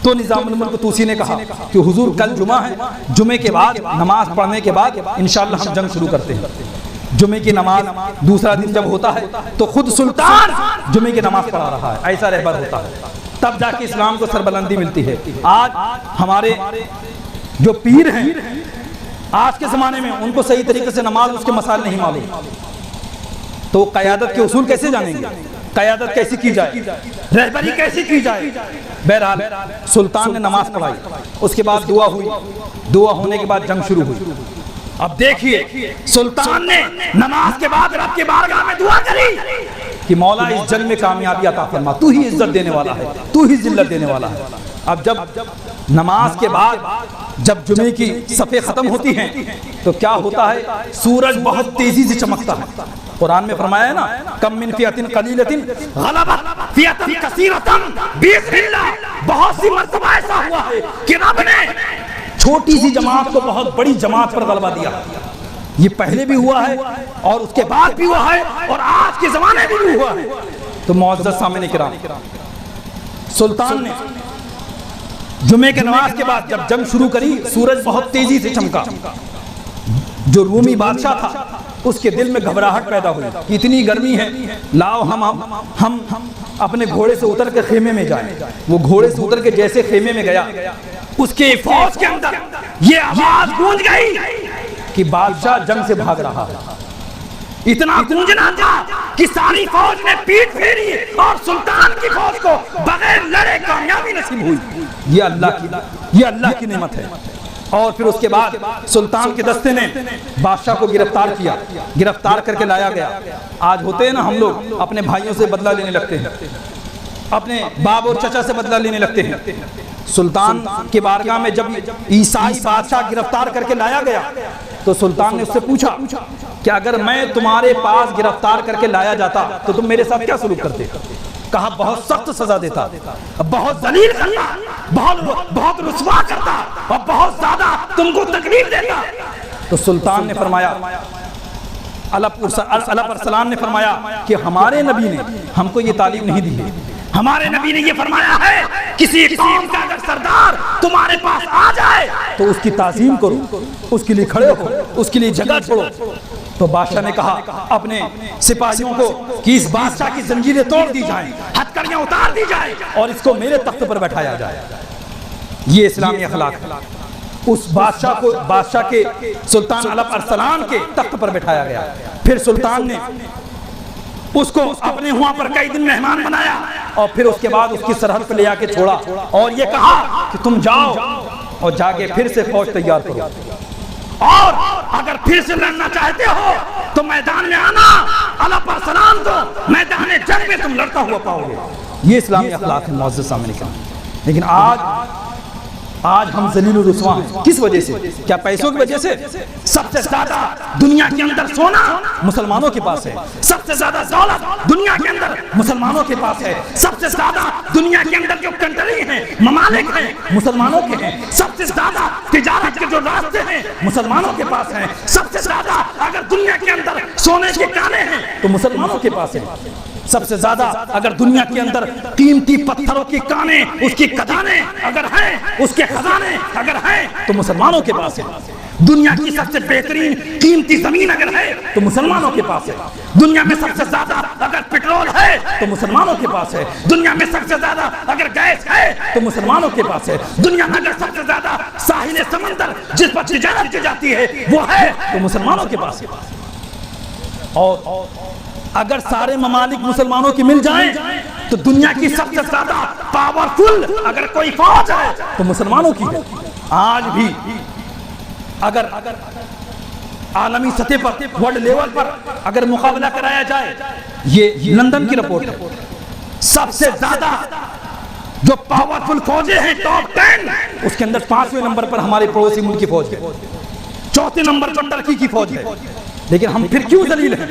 تو نظام الملک طوسی نے کہا کہ حضور کل جمعہ ہے، جمعے کے بعد نماز پڑھنے کے بعد انشاءاللہ ہم جنگ شروع کرتے ہیں۔ جمعے کی نماز دوسرا دن جب ہوتا ہے تو خود سلطان جمعے کی نماز پڑھا رہا ہے، ایسا رہبر ہوتا ہے، تب جا کے اسلام کو سربلندی ملتی ہے۔ آج ہمارے جو پیر ہیں آج کے زمانے میں ان کو صحیح طریقے سے نماز اس کے مسائل نہیں معلوم، تو قیادت کے اصول کیسے جانیں گے؟ قیادت کیسی کی جائے، رہبری کیسی کی جائے؟ بہرحال سلطان نے نماز پڑھائی، اس کے بعد دعا ہوئی، دعا ہونے کے بعد جنگ شروع ہوئی۔ اب دیکھیے سلطان نے نماز کے بعد رب کے بارگاہ میں دعا کری کہ مولا اس جنگ میں کامیابی عطا فرما، تو ہی عزت دینے والا ہے، تو ہی ذلت دینے والا ہے۔ اب جب نماز کے بعد جب جمعے کی صفیں ختم ہوتی ہیں تو کیا ہوتا ہے؟ سورج بہت تیزی سے چمکتا ہے۔ قرآن میں فرمایا ہے نا کم من فئۃ قلیلۃ غلبت فئۃ کثیرۃ باذن اللہ، بہت سی مرتبہ ایسا ہوا ہے کہ رب نے چھوٹی سی جماعت کو بہت بڑی جماعت پر غلبہ دیا۔ یہ پہلے بھی ہوا ہے اور اس کے بعد بھی ہوا ہے اور آج کے زمانے میں بھی ہوا ہے۔ تو معزز سامعین کرام، سلطان نے جمعے کے نماز کے بعد جب جنگ شروع کری سورج بہت تیزی سے چمکا۔ جو رومی بادشاہ تھا اس کے دل میں گھبراہٹ پیدا ہوئی کہ اتنی گرمی ہے، لاؤ ہم اپنے گھوڑے سے اتر کے خیمے میں جائیں۔ وہ گھوڑے سے اتر کے جیسے خیمے میں گیا، اس کے فوج کے اندر یہ آواز گونج گئی کہ بادشاہ جنگ سے بھاگ رہا ہے۔ اتنا گونجنا تھا کہ ساری فوج نے پیٹ پھیری اور سلطان کی فوج کو بغیر لڑے کامیابی نصیب ہوئی۔ یہ اللہ کی نعمت ہے۔ اور پھر اس کے بعد سلطان کے دستے نے بادشاہ کو گرفتار کیا، گرفتار کر کے لایا گیا۔ آج ہوتے ہیں نا ہم لوگ اپنے بھائیوں سے بدلہ لینے لگتے ہیں، اپنے باپ اور چچا سے بدلہ لینے لگتے ہیں۔ سلطان کے بارگاہ میں جب عیسائی بادشاہ گرفتار کر کے لایا گیا تو سلطان نے اس سے پوچھا کہ اگر میں تمہارے پاس گرفتار کر کے لایا جاتا تو تم میرے ساتھ کیا سلوک کرتے؟ کہا بہت سخت سزا دیتا، بہت ذلیل کرتا، بہت رسوا کرتا اور بہت زیادہ تم کو تکلیف دیتا۔ تو سلطان نے فرمایا، اللہ پر سلام نے فرمایا کہ ہمارے نبی نے ہم کو یہ تعلیم نہیں دی ہے۔ ہمارے نبی نے یہ فرمایا ہے کسی قوم کا اگر سردار تمہارے پاس آ جائے تو اس کی تعظیم کرو، اس کے لیے کھڑے ہو، اس کے لیے جگہ چھوڑو۔ تو بادشاہ نے کہا اپنے سپاہیوں کو کہ اس بادشاہ کی زنجیریں توڑ دی جائیں، ہتھکڑیاں اتار دی جائیں اور اس کو میرے تخت پر بیٹھایا جائے۔ یہ اسلامی اخلاق ہے۔ اس بادشاہ کو بادشاہ کے سلطان علب ارسلان کے تخت پر بٹھایا گیا۔ پھر سلطان نے اس کو اپنے وہاں پر کئی دن مہمان بنایا اور پھر اس کے بعد اس کی سرحد پہ لے آ کے چھوڑا اور یہ کہا کہ تم جاؤ اور جا کے پھر سے فوج تیار کرو، اور اگر پھر سے لڑنا چاہتے ہو تو میدان میں آنا، علب ارسلان تو میدان جنگ میں تم لڑتا ہوا پاؤ گے۔ یہ اسلامی اخلاق ہے معزز سامعین کرام۔ لیکن آج ہم ذلیل و رسوا ہیں۔ کس وجہ سے؟ کیا پیسوں کی وجہ سے؟ سب سے زیادہ دنیا کے اندر سونا مسلمانوں کے پاس ہے، سب سے زیادہ دولت دنیا کے اندر مسلمانوں کے پاس ہے، سب سے زیادہ دنیا کے اندر جو کنٹری ہیں، ممالک ہیں، مسلمانوں کے ہیں، سب سے زیادہ تجارت کے جو راستے ہیں مسلمانوں کے پاس ہیں، سب سے زیادہ اگر دنیا کے اندر سونے کے کانے ہیں تو مسلمانوں کے پاس ہیں، سب سے زیادہ اگر دنیا کے اندر قیمتی پتھروں کی کانیں، اس کی کھدانیں اگر ہیں، اس کے خزانے اگر ہیں تو مسلمانوں کے پاس ہے۔ دنیا کی سب سے بہترین قیمتی زمین اگر ہے تو مسلمانوں کے پاس ہے۔ دنیا میں سب سے زیادہ اگر پیٹرول ہے تو مسلمانوں کے پاس ہے۔ دنیا میں سب سے زیادہ اگر گیس ہے تو مسلمانوں کے پاس ہے۔ دنیا میں اگر سب سے زیادہ ساحل سمندر جس پر تجارت کی جاتی ہے وہ ہے تو مسلمانوں کے پاس ہے۔ اور اگر سارے ممالک مسلمانوں کی مل جائیں تو دنیا کی سب سے زیادہ پاورفل اگر کوئی فوج ہے تو مسلمانوں کی ہے۔ آج بھی اگر عالمی سطح پر ورلڈ لیول پر اگر مقابلہ کرایا جائے، یہ لندن کی رپورٹ ہے، سب سے زیادہ جو پاورفل فوجیں ہیں ٹاپ 10 اس کے اندر 5ویں نمبر پر ہمارے پڑوسی ملک کی فوج ہے، 4تھے نمبر پر ترکی کی فوج ہے۔ لیکن ہم پھر کیوں ذلیل ہیں،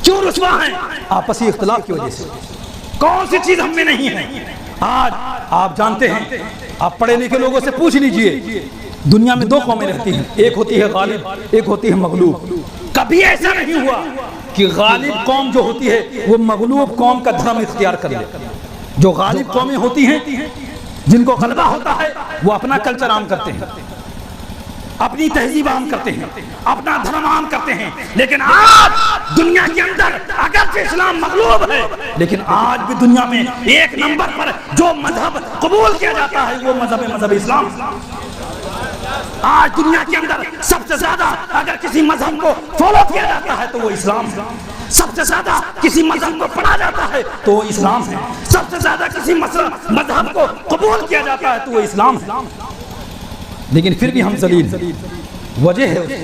کیوں رسوا ہیں؟ آپسی اختلاف کی وجہ سے۔ کون سی چیز ہم میں نہیں ہے؟ آج آپ جانتے ہیں، آپ پڑھے لکھے لوگوں سے پوچھ لیجئے، دنیا میں 2 قومیں رہتی ہیں، ایک ہوتی ہے غالب، ایک ہوتی ہے مغلوب۔ کبھی ایسا نہیں ہوا کہ غالب قوم جو ہوتی ہے وہ مغلوب قوم کا دھرم اختیار کر لے۔ جو غالب قومیں ہوتی ہیں جن کو غلبہ ہوتا ہے وہ اپنا کلچر عام کرتے ہیں، اپنی تہذیب عام کرتے ہیں، اپنا دھرم عام کرتے ہیں۔ لیکن آج دنیا کے اندر اگرچہ اسلام مغلوب ہے لیکن آج بھی دنیا میں 1 نمبر پر جو مذہب قبول کیا جاتا ہے وہ مذہب اسلام۔ آج دنیا کے اندر سب سے زیادہ اگر کسی مذہب کو فالو کیا جاتا ہے تو وہ اسلام ہے، سب سے زیادہ کسی مذہب کو پڑھا جاتا ہے تو وہ اسلام ہے، سب سے زیادہ کسی مذہب کو قبول کیا جاتا ہے تو وہ اسلام ہے۔ لیکن پھر بھی ہم ذلیل ہیں۔ وجہ ہے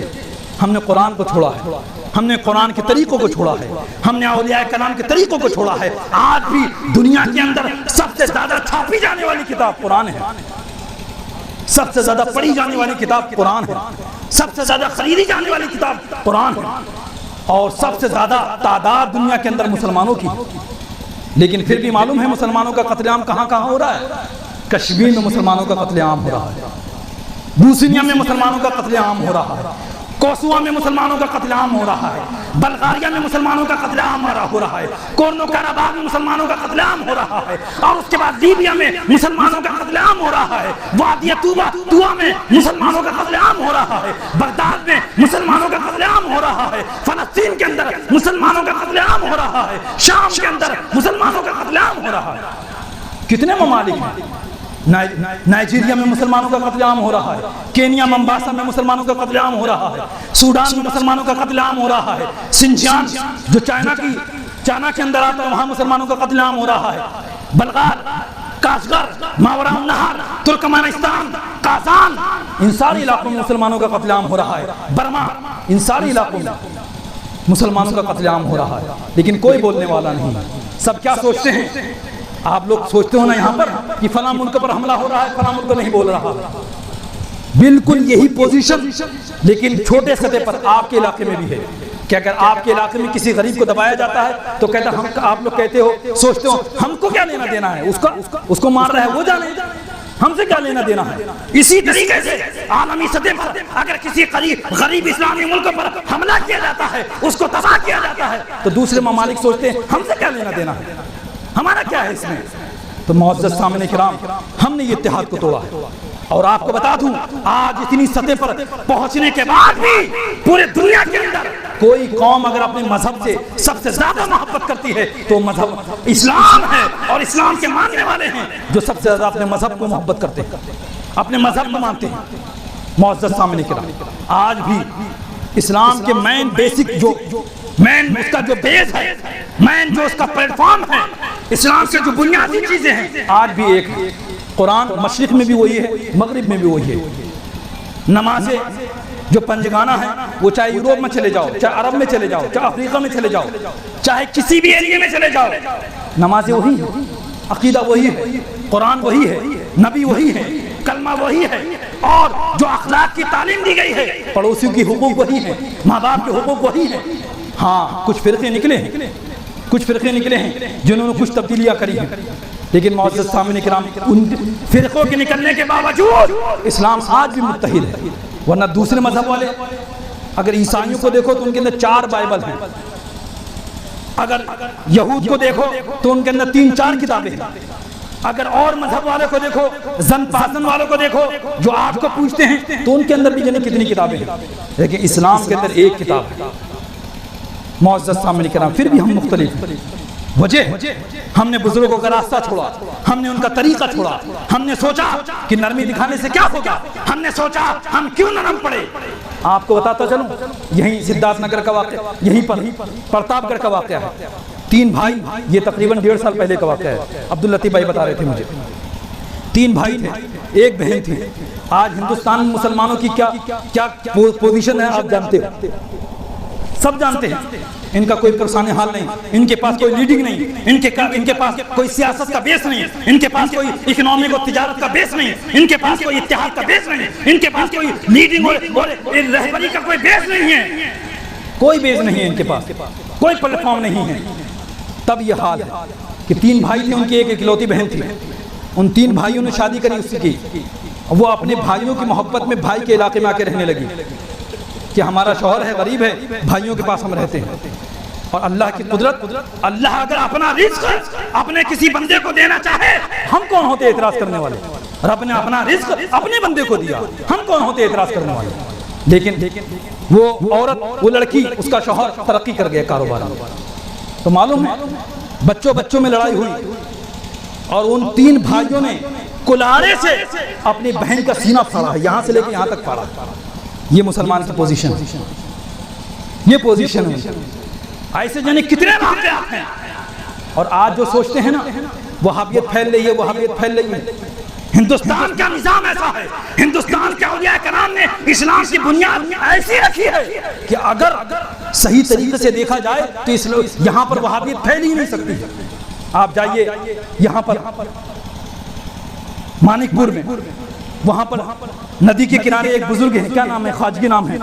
ہم نے قرآن کو چھوڑا ہے، ہم نے قرآن کے طریقوں کو چھوڑا ہے، ہم نے اولیاء کرام کے طریقوں کو چھوڑا ہے۔ آج بھی دنیا کے اندر سب سے زیادہ چھاپی جانے والی کتاب قرآن ہے، سب سے زیادہ پڑھی جانے والی کتاب قرآن ہے، سب سے زیادہ خریدی جانے والی کتاب قرآن ہے، اور سب سے زیادہ تعداد دنیا کے اندر مسلمانوں کی۔ لیکن پھر بھی معلوم ہے مسلمانوں کا قتل عام کہاں کہاں ہو رہا ہے؟ کشمیر میں مسلمانوں کا قتل عام ہو رہا ہے، بوسنیا میں مسلمانوں کا قتل عام ہو رہا ہے، کوسووا میں مسلمانوں کا قتل عام ہو رہا ہے، بلغاریہ میں مسلمانوں کا قتل عام ہو رہا ہے، کورنو کاراباغ میں مسلمانوں کا قتل عام ہو رہا ہے، اور اس کے بعد لیبیا میں مسلمانوں کا قتل عام ہو رہا ہے، وادی طوا میں مسلمانوں کا قتل عام ہو رہا ہے، بغداد میں مسلمانوں کا قتل عام ہو رہا ہے، فلسطین کے اندر مسلمانوں کا قتل عام ہو رہا ہے، شام کے اندر مسلمانوں کا قتل عام ہو رہا ہے۔ کتنے ممالک ہیں؟ نائجیریا میں مسلمانوں کا قتل عام ہو رہا ہے، کینیا ممباسا میں مسلمانوں کا قتل عام ہو رہا ہے، سوڈان میں مسلمانوں کا قتل عام ہو رہا ہے، سنجیان جو چائنا کے اندر آتا ہے وہاں مسلمانوں کا قتل عام ہو رہا ہے، بلغار، کاشغر، ماوراء النہر، ترکمانستان، قازان، ان سارے علاقوں میں مسلمانوں کا قتل عام ہو رہا ہے، برما، ان سارے علاقوں میں مسلمانوں کا قتل عام ہو رہا ہے۔ لیکن کوئی بولنے والا نہیں۔ سب کیا سوچتے ہیں؟ آپ لوگ سوچتے ہو نا یہاں پر کہ فلاں ملک پر حملہ ہو رہا ہے، فلاں ملک نہیں بول رہا، بالکل یہی پوزیشن لیکن چھوٹے سطح پر آپ کے علاقے میں بھی ہے کہ اگر آپ کے علاقے میں کسی غریب کو دبایا جاتا ہے تو کہتا ہم، آپ لوگ کہتے ہو، سوچتے ہو ہم کو کیا لینا دینا ہے، اس کو مار رہا ہے وہ جانے، ہم سے کیا لینا دینا ہے۔ اسی طریقے سے عالمی سطح پر اگر کسی غریب اسلامی ملک پر حملہ کیا جاتا ہے، اس کو تباہ کیا جاتا ہے تو دوسرے ممالک سوچتے ہیں ہم سے کیا لینا دینا ہے، ہمارا کیا ہے اس میں۔ تو معزز سامعین کرام، ہم نے یہ اتحاد کو توڑا ہے، اور آپ کو بتا دوں آج اتنی سطح پر پہنچنے کے بعد بھی پورے دنیا کے اندر کوئی قوم اگر اپنے مذہب سے سب سے زیادہ محبت کرتی ہے تو مذہب اسلام ہے، اور اسلام کے ماننے والے ہیں جو سب سے زیادہ اپنے مذہب کو محبت کرتے ہیں، اپنے مذہب کو مانتے ہیں۔ معزز سامعین کرام، آج بھی اسلام کے مین بیسک مین اس کا جو بیس ہے، مین جو اس کا پلیٹ فارم ہے، اسلام کے جو بنیادی چیزیں ہیں آج بھی ایک ہے۔ قرآن مشرق میں بھی وہی ہے، مغرب میں بھی وہی ہے۔ نمازیں جو پنجگانہ ہیں وہ چاہے یوروپ میں چلے جاؤ، چاہے عرب میں چلے جاؤ، چاہے افریقہ میں چلے جاؤ، چاہے کسی بھی ایریا میں چلے جاؤ، نمازیں وہی ہیں، عقیدہ وہی ہے، قرآن وہی ہے، نبی وہی ہے، کلمہ وہی ہے، اور جو اخلاق کی تعلیم دی گئی ہے، پڑوسیوں کی حقوق وہی ہے، ماں باپ کے حقوق وہی ہے۔ ہاں کچھ فرقے نکلے ہیں جنہوں نے کچھ تبدیلیاں کری ہیں، لیکن معزز سامعین کرام ان فرقوں کے نکلنے کے باوجود اسلام آج بھی متحد ہے۔ ورنہ دوسرے مذہب والے اگر عیسائیوں کو دیکھو تو ان کے اندر 4 بائبل ہیں، اگر یہود کو دیکھو تو ان کے اندر 3-4 کتابیں ہیں، اگر اور مذہب والوں کو دیکھو، زن پاسن والوں کو دیکھو جو آج کو پوچھتے ہیں تو ان کے اندر بھی جنہیں کتنی کتابیں ہیں، لیکن اسلام کے اندر ایک کتاب ہے۔ معزز سامعین کرام، پھر بھی ہم مختلف ہیں وجہ ہم نے بزرگوں کا راستہ چھوڑا، ہم نے ان کا طریقہ چھوڑا، ہم نے سوچا کہ نرمی دکھانے سے کیا ہوگا، ہم نے سوچا ہم کیوں نرم پڑے۔ آپ کو بتاتا چلوں، یہیں سدھارتھ نگر کا واقعہ، یہیں پر پرتاپ گڑھ کا واقعہ ہے۔ 3 بھائی، یہ تقریباً 1.5 سال پہلے کا واقعہ ہے، عبداللطیف بھائی بتا رہے تھے مجھے۔ 3 بھائی تھے، 1 بہن تھی۔ آج ہندوستان میں مسلمانوں کی کیا پوزیشن ہے آپ جانتے ہو، سب جانتے ہیں۔ ان کا کوئی پرسان حال نہیں، ان کے پاس کوئی لیڈنگ نہیں، ان کے پاس کوئی سیاست کا بیس نہیں، ان کے پاس کوئی اکنامک اور تجارت کا بیس نہیں، ان کے پاس کوئی اتحاد کا بیس نہیں، ان کے پاس کوئی لیڈنگ اور رہبری کا کوئی بیس نہیں ہے، کوئی بیس نہیں ہے ان کے پاس، کوئی پلیٹ فارم نہیں ہے۔ تب یہ حال ہے کہ 3 بھائی تھے، ان کی ایک اکلوتی بہن تھی۔ ان 3 بھائیوں نے شادی کری اس کی، وہ اپنے بھائیوں کی محبت میں بھائی کے علاقے میں آ کے رہنے لگی کہ ہمارا شوہر ہے، غریب ہے، بھائیوں کے پاس ہم رہتے ہیں۔ اور اللہ کی قدرت، اللہ اگر اپنا رزق اپنے کسی بندے کو دینا چاہے، ہم کون ہوتے اعتراض کرنے والے؟ رب نے اپنا رزق اپنے بندے کو دیا، ہم کون ہوتے اعتراض کرنے والے؟ لیکن وہ عورت، وہ لڑکی، اس کا شوہر ترقی کر گیا کاروبار میں، تو معلوم ہے بچوں میں لڑائی ہوئی، اور ان 3 بھائیوں نے کلہاڑے سے اپنی بہن کا سینہ پھاڑا ہے، یہاں سے لے کے یہاں تک پھاڑا۔ یہ مسلمان کی پوزیشن، یہ پوزیشن ہے۔ ایسے جانے کتنے واقعات ہیں، اور آج جو سوچتے ہیں نا وہابیت پھیل رہی ہے، وہابیت پھیل رہی ہے۔ ہندوستان کا نظام ایسا ہے، ہندوستان کے اولیاء کرام نے اسلام کی بنیاد ایسی رکھی ہے کہ اگر صحیح طریقے سے دیکھا جائے تو یہاں پر وہابیت پھیل ہی نہیں سکتی۔ آپ جائیے یہاں پر مانک پور میں، وہاں پر ندی کے کنارے ایک بزرگ ہیں، کیا نام ہے، خواجگی نام ہے۔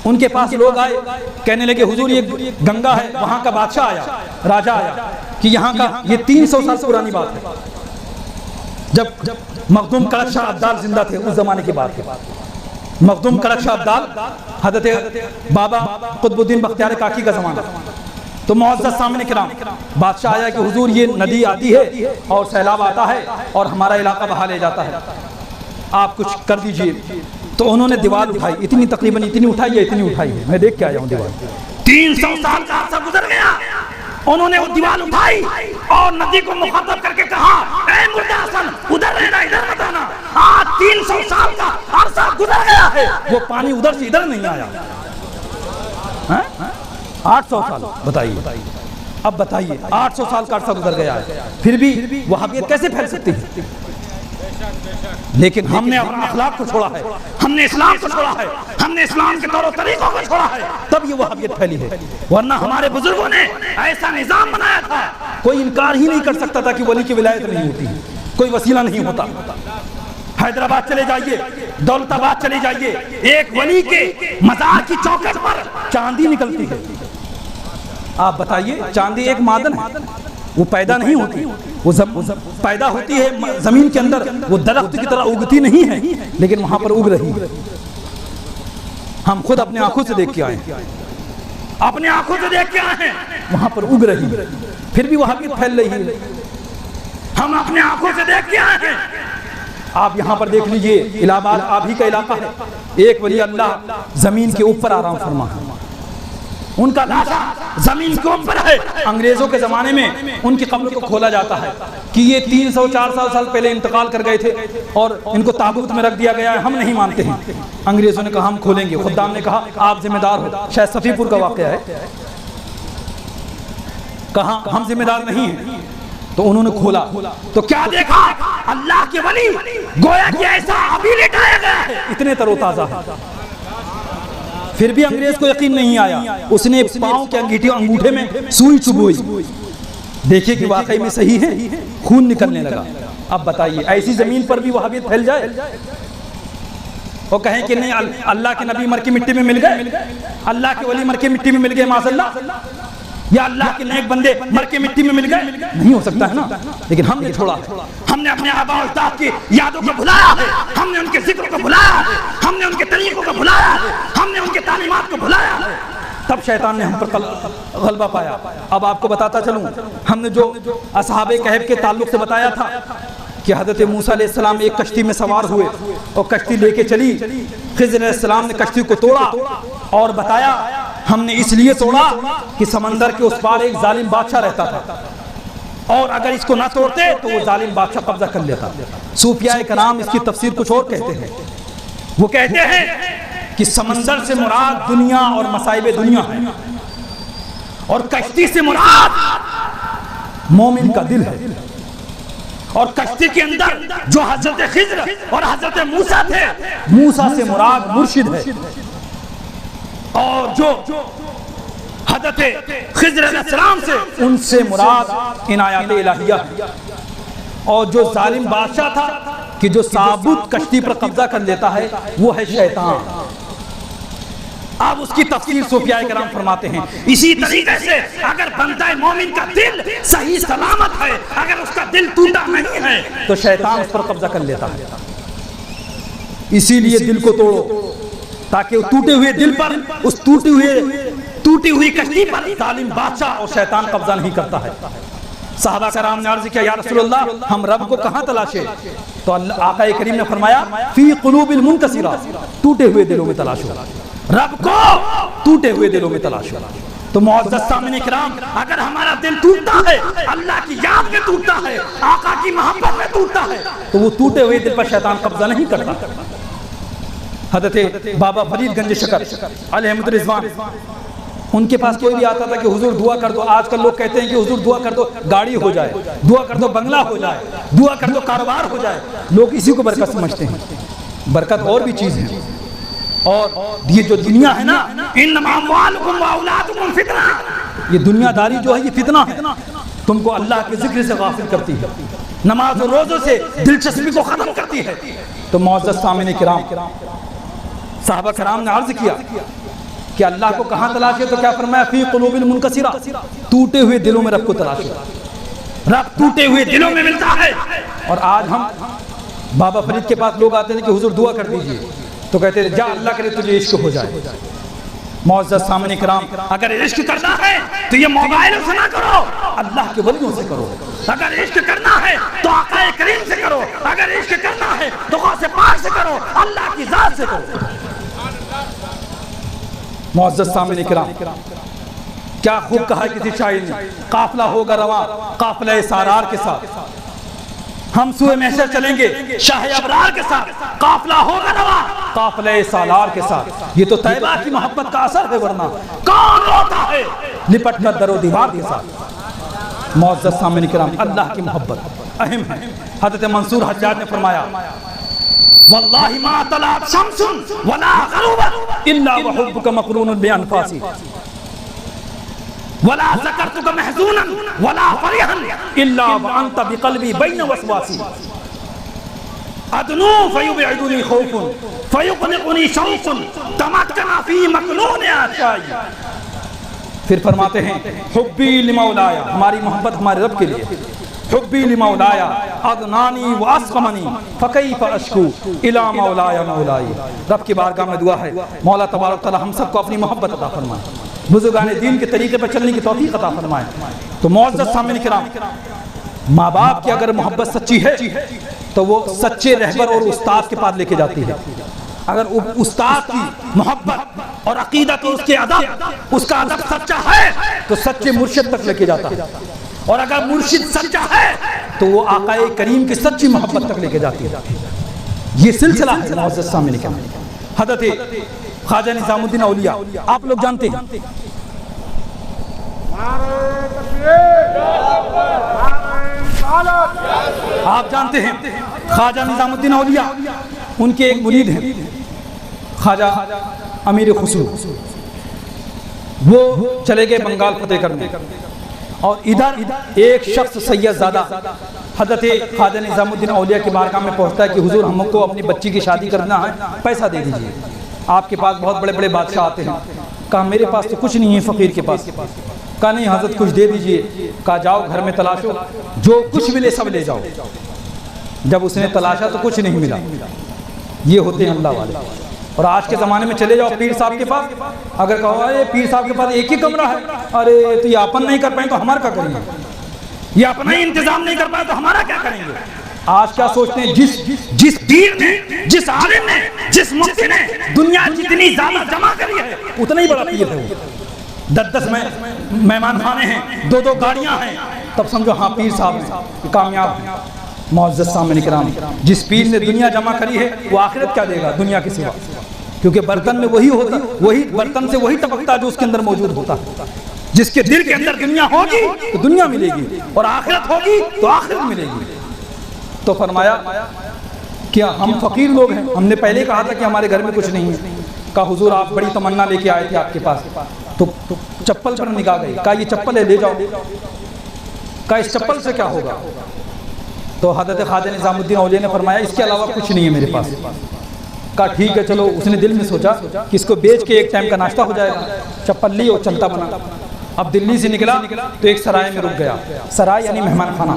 ان کے پاس لوگ آئے، کہنے لگے حضور یہ گنگا ہے، وہاں کا بادشاہ آیا، راجہ آیا کہ یہاں کا، یہ 300 سال پرانی بات ہے، جب مخدوم کڑک شاہ ابدال زندہ تھے، اس زمانے کی بات ہے۔ مخدوم کڑک شاہ ابدال، حضرت بابا قطب الدین بختیار کاکی کا زمانہ۔ تو معزز سامعین کرام، بادشاہ آیا کہ حضور یہ ندی آتی ہے اور سیلاب آتا ہے اور ہمارا علاقہ بہا لے جاتا ہے، آپ کچھ کر دیجئے۔ تو انہوں نے دیوار اٹھائی، اتنی تقریباً اتنی اٹھائی ہے، میں دیکھ کے آیا ہوں دیوار۔ 300 سال کا عرصہ گزر گیا، انہوں نے وہ دیوار اٹھائی اور ندی کو مخاطب کر کے کہا، اے مردہ حسن، ادھر رہنا، ادھر مت آنا۔ آج 300 سال کا عرصہ گزر گیا ہے، وہ پانی ادھر سے ادھر نہیں آیا۔ 800 سال، بتائیے، اب بتائیے 800 سال کا عرصہ گزر گیا ہے، پھر بھی وہابیت کیسے پھیل سکتی ہے؟ لیکن ہم نے اپنا اخلاق کو چھوڑا ہے، ہم نے اسلام کو چھوڑا ہے، ہم نے اسلام کے طور و طریقوں کو چھوڑا ہے، تب یہ وہابیت پھیلی ہے۔ ورنہ ہمارے بزرگوں نے ایسا نظام بنایا تھا، کوئی انکار ہی نہیں کر سکتا تھا کہ ولی کی ولایت نہیں ہوتی، کوئی وسیلہ نہیں ہوتا۔ حیدرآباد چلے جائیے، دولت آباد چلے جائیے، ایک ولی کے مزار کی چوکھٹ پر چاندی نکلتی ہے۔ آپ بتائیے، چاندی ایک معدن ہے، وہ پیدا نہیں ہوتی، وہ پیدا ہوتی ہے زمین کے اندر، وہ درخت کی طرح اگتی نہیں ہے، لیکن وہاں پر اگ رہی ہے۔ ہم خود اپنے آنکھوں سے دیکھ کے آئے ہیں، اپنے آنکھوں سے دیکھ کے آئے ہیں، وہاں پر اگ رہی ہے، پھر بھی وہابیت پھیل رہی ہے۔ ہم اپنے آنکھوں سے دیکھ کے آئے ہیں۔ آپ یہاں پر دیکھ لیجئے، الہ آباد آپ ہی کا علاقہ ہے، ایک ولی اللہ زمین کے اوپر آرام فرما ہے، ان کا لاشا زمین کے اوپر ہے۔ انگریزوں کے زمانے میں ان کی قبر کو کھولا جاتا ہے کہ یہ 300-400 سال پہلے انتقال کر گئے تھے اور ان کو تابوت میں رکھ دیا گیا ہے، ہم نہیں مانتے ہیں۔ انگریزوں نے کہا ہم کھولیں گے، خدام نے کہا آپ ذمہ دار ہو، شاید صفی پور کا واقعہ ہے، کہا ہم ذمہ دار نہیں ہیں۔ تو انہوں نے کھولا تو کیا دیکھا، اللہ کے ولی گویا کہ ایسا ابھی لٹایا گیا ہے، اتنے تر و تازہ ہے۔ پھر بھی انگریز کو یقین نہیں آیا، اس نے پاؤں کے انگوٹھے میں سوئی چبوئی، دیکھے کہ واقعی میں صحیح ہے، خون نکلنے لگا۔ اب بتائیے ایسی زمین پر بھی وہابیت پھیل جائے اور کہیں کہ نہیں اللہ کے نبی مر کے مٹی میں مل گئے، اللہ کے ولی مر کے مٹی میں مل گئے معاذ اللہ، یا اللہ کے نیک بندے مر کے مٹی میں مل گئے، نہیں ہو سکتا ہے نا۔ لیکن ہم نے چھوڑا، ہم نے اپنے آباء و اجداد کی یادوں کو بھلایا ہے، ہم نے ان کے ذکر کو بھلایا ہے، ہم نے ان کے طریقوں کو بھلایا ہے، ہم نے ان کے تعلیمات کو بھلایا ہے، تب شیطان نے ہم پر غلبہ پایا۔ اب آپ کو بتاتا چلوں، ہم نے جو اصحاب کہف کے تعلق سے بتایا تھا کہ حضرت موسیٰ علیہ السلام ایک کشتی میں سوار ہوئے اور کشتی لے کے چلی، خضر علیہ السلام نے کشتی کو توڑا اور بتایا ہم نے اس لیے توڑا کہ سمندر کے اس پار ایک ظالم بادشاہ رہتا تھا، اور اگر اس کو نہ توڑتے تو وہ ظالم بادشاہ قبضہ کر لیتا۔ صوفیاء کرام اس کی تفسیر کچھ اور کہتے ہیں، وہ کہتے ہیں کہ سمندر سے مراد دنیا اور مصائب دنیا ہے، اور کشتی سے مراد مومن کا دل ہے، اور کشتی کے اندر جو حضرت خضر اور حضرت موسیٰ تھے، موسیٰ سے مراد مرشد ہے، اور جو حضرت خضر علیہ السلام سے ان سے مراد عنایات الہیہ ہے، اور جو ظالم بادشاہ تھا کہ جو ثابت کشتی پر قبضہ کر لیتا ہے وہ ہے شیطان۔ اب اس کی تفسیر صوفیاء کرام فرماتے ہیں اسی طریقے سے اگر بندہ مومن کا دل صحیح سلامت ہے، اگر اس کا دل ٹوٹا نہیں ہے تو شیطان اس پر قبضہ کر لیتا ہے۔ اسی لیے دل کو توڑو تاکہ ٹوٹے ہوئے دل پر، اس ٹوٹی ہوئی کشتی پر ظالم بادشاہ اور شیطان قبضہ نہیں کرتا ہے۔ صحابہ کرام نے عرض کیا یا رسول اللہ ہم رب کو کہاں تلاشے؟ تو آقا کریم نے فرمایا فی قلوب المنکسرہ، ٹوٹے ہوئے دلوں میں تلاشو، رب کو ٹوٹے ہوئے دلوں میں تلاشو۔ تو معزز سامعین کرام، اگر ہمارا دل ٹوٹتا ہے، اللہ کی یاد میں ٹوٹتا ہے، آقا کی محبت میں ٹوٹتا ہے، تو وہ ٹوٹے ہوئے دل پر شیطان قبضہ نہیں کرتا۔ حضرت بابا فرید گنج شکر علیہ رضوان، ان کے پاس کوئی بھی آتا تھا کہ حضور دعا کر دو۔ آج کل لوگ کہتے ہیں کہ حضور دعا کر دو گاڑی ہو جائے، دعا کر دو بنگلہ ہو جائے، دعا کر دو کاروبار ہو جائے، لوگ اسی کو برکت سمجھتے ہیں۔ برکت اور بھی چیز ہے، اور یہ جو دنیا ہے نا، انما اموالکم واولادکم فتنہ، یہ دنیا داری جو ہے یہ فتنہ ہے، تم کو اللہ کے ذکر سے غافل کرتی ہے، نماز و روزوں سے دلچسپی کو ختم کرتی ہے۔ تو معزز سامعین کرام، صحابہ کرام نے عرض کیا کہ اللہ کو کہاں تلاشے؟ تو کیا فرمایا فی قلوب المنکسرہ، ٹوٹے ہوئے دلوں میں رب کو تلاشے۔ رب ٹوٹے ہوئے دلوں میں ملتا ہے۔ اور آج ہم بابا فرید کے پاس لوگ آتے ہیں کہ حضور دعا کر دیجئے، تو کہتے ہیں جا اللہ کرے تجھے عشق ہو جائے۔ معزز سامعین کرام، اگر عشق کرنا ہے تو یہ موبائل سے نہ کرو، اللہ کے ولیوں سے کرو۔ اگر عشق کرنا ہے تو آقا کریم سے کرو، اگر عشق کرنا ہے تو غوث پاک سے کرو، اللہ کی ذات سے کرو۔ معزز سامعین کرام، کیا خوب کہا ہے کسی شاعر نے، قافلہ ہوگا رواں قافلہ سارار کے ساتھ، ہم سوئے محشر چلیں گے شاہ ابرار کے ساتھ، قافلہ ہوگا رواں قافلہ سالار کے ساتھ۔ یہ تو طیبہ کی محبت کا اثر ہے، ورنہ کون روتا ہے لپٹ کر در و دیوار کے ساتھ۔ معزز سامعین کرام، اللہ کی محبت اہم ہے۔ حضرت منصور حجاج نے فرمایا واللہ ما طلعت شمس ولا غروبت الا وحبک مقرون بانفاسی، ولا ذکرتک محزونا ولا فرحا الا وانت بقلبی بین وسواسی، ادنو فیبعدنی خوف فیقلقنی شوق تمکن فی مکنون عشائی۔ پھر فرماتے ہیں حبی لمولایا، ہماری محبت ہمارے رب کے لیے، حبی لمولایا اذنانی واسقمنی فکیف اشکو الی مولایا مولائی۔ رب کی بارگاہ میں دعا ہے مولا تبارک تعالی ہم سب کو اپنی محبت عطا فرمائے، بزرگان دین کے طریقے پر چلنے کی توفیق عطا فرمائے۔ تو معزز سامعین کرام، ماں باپ کی اگر محبت سچی ہے تو وہ سچے رہبر اور استاد کے پاس لے کے جاتی ہے۔ اگر استاد کی محبت اور عقیدت اور اس کے ادب، اس کا ادب سچا ہے تو سچے مرشد تک لے کے جاتا ہے، اور اگر مرشد سچا ہے تو وہ آقا کریم کی سچی محبت تک لے کے جاتی ہے۔ یہ سلسلہ ہے معزز سامعین کرام۔ حضرت خواجہ نظام الدین اولیاء آپ لوگ جانتے ہیں، آپ جانتے ہیں خواجہ نظام الدین اولیاء، ان کے ایک مرید ہیں خواجہ امیر خسرو، وہ چلے گئے بنگال فتح کرنے، اور ادھر ایک شخص سید زادہ حضرت خواجہ نظام الدین اولیاء کی بارگاہ میں پہنچتا ہے کہ حضور ہم کو اپنی بچی کی شادی کرنا ہے، پیسہ دے دیجئے، آپ کے پاس بہت بڑے بڑے بادشاہ آتے ہیں۔ کہا میرے پاس تو کچھ نہیں ہے فقیر کے پاس۔ کہا نہیں حضرت کچھ دے دیجئے۔ کہا جاؤ گھر میں تلاشو، جو کچھ ملے سب لے جاؤ۔ جب اس نے تلاشا تو کچھ نہیں ملا۔ یہ ہوتے ہیں اللہ والے۔ اور آج کے زمانے میں چلے جاؤ پیر صاحب کے پاس، اگر کہو ارے پیر صاحب کے پاس ایک ہی کمرہ ہے، ارے تو یہ اپن نہیں کر پائیں تو ہمارا کیا کریں گے، یہ اپنا ہی انتظام نہیں کر پائے تو ہمارا کیا کریں گے۔ آج کیا سوچتے ہیں جس پیر نے، جس عالم نے، جس مفتی نے دنیا جتنی زیادہ جمع کری ہے اتنا ہی بڑا پیر ہے وہ. 10 مہمان خانے ہیں، 2 گاڑیاں ہیں، تب سمجھو ہاں پیر صاحب ہیں، کامیاب ہیں. معزز سامعین کرام، جس پیر نے دنیا جمع کری ہے وہ آخرت کیا دے گا دنیا کے سوا؟ کیونکہ برتن میں وہی ہوتا، وہی برتن سے وہی ٹپکتا جو اس کے اندر موجود ہوتا. جس کے دل کے اندر دنیا ہوگی تو دنیا ملے گی، اور آخرت ہوگی تو آخرت ملے گی. تو فرمایا کیا ہم فقیر لوگ ہیں؟ ہم نے پہلے کہا تھا کہ ہمارے گھر میں کچھ نہیں ہے. کہا حضور آپ بڑی تمنا لے کے آئے تھے آپ کے پاس، تو چپل پر نگاہ گئی. کہا یہ چپل ہے، لے جاؤ. کہا اس چپل سے کیا ہوگا؟ تو حضرت خواجہ نظام الدین اولیاء نے فرمایا اس کے علاوہ کچھ نہیں ہے میرے پاس. کہا ٹھیک ہے چلو. اس نے دل میں سوچا کہ اس کو بیچ کے ایک ٹائم کا ناشتہ ہو جائے گا. چپل لی اور چلتا بنا. اب دلی سے نکلا تو ایک سرائے میں رک گیا. سرائے یعنی مہمان خانہ،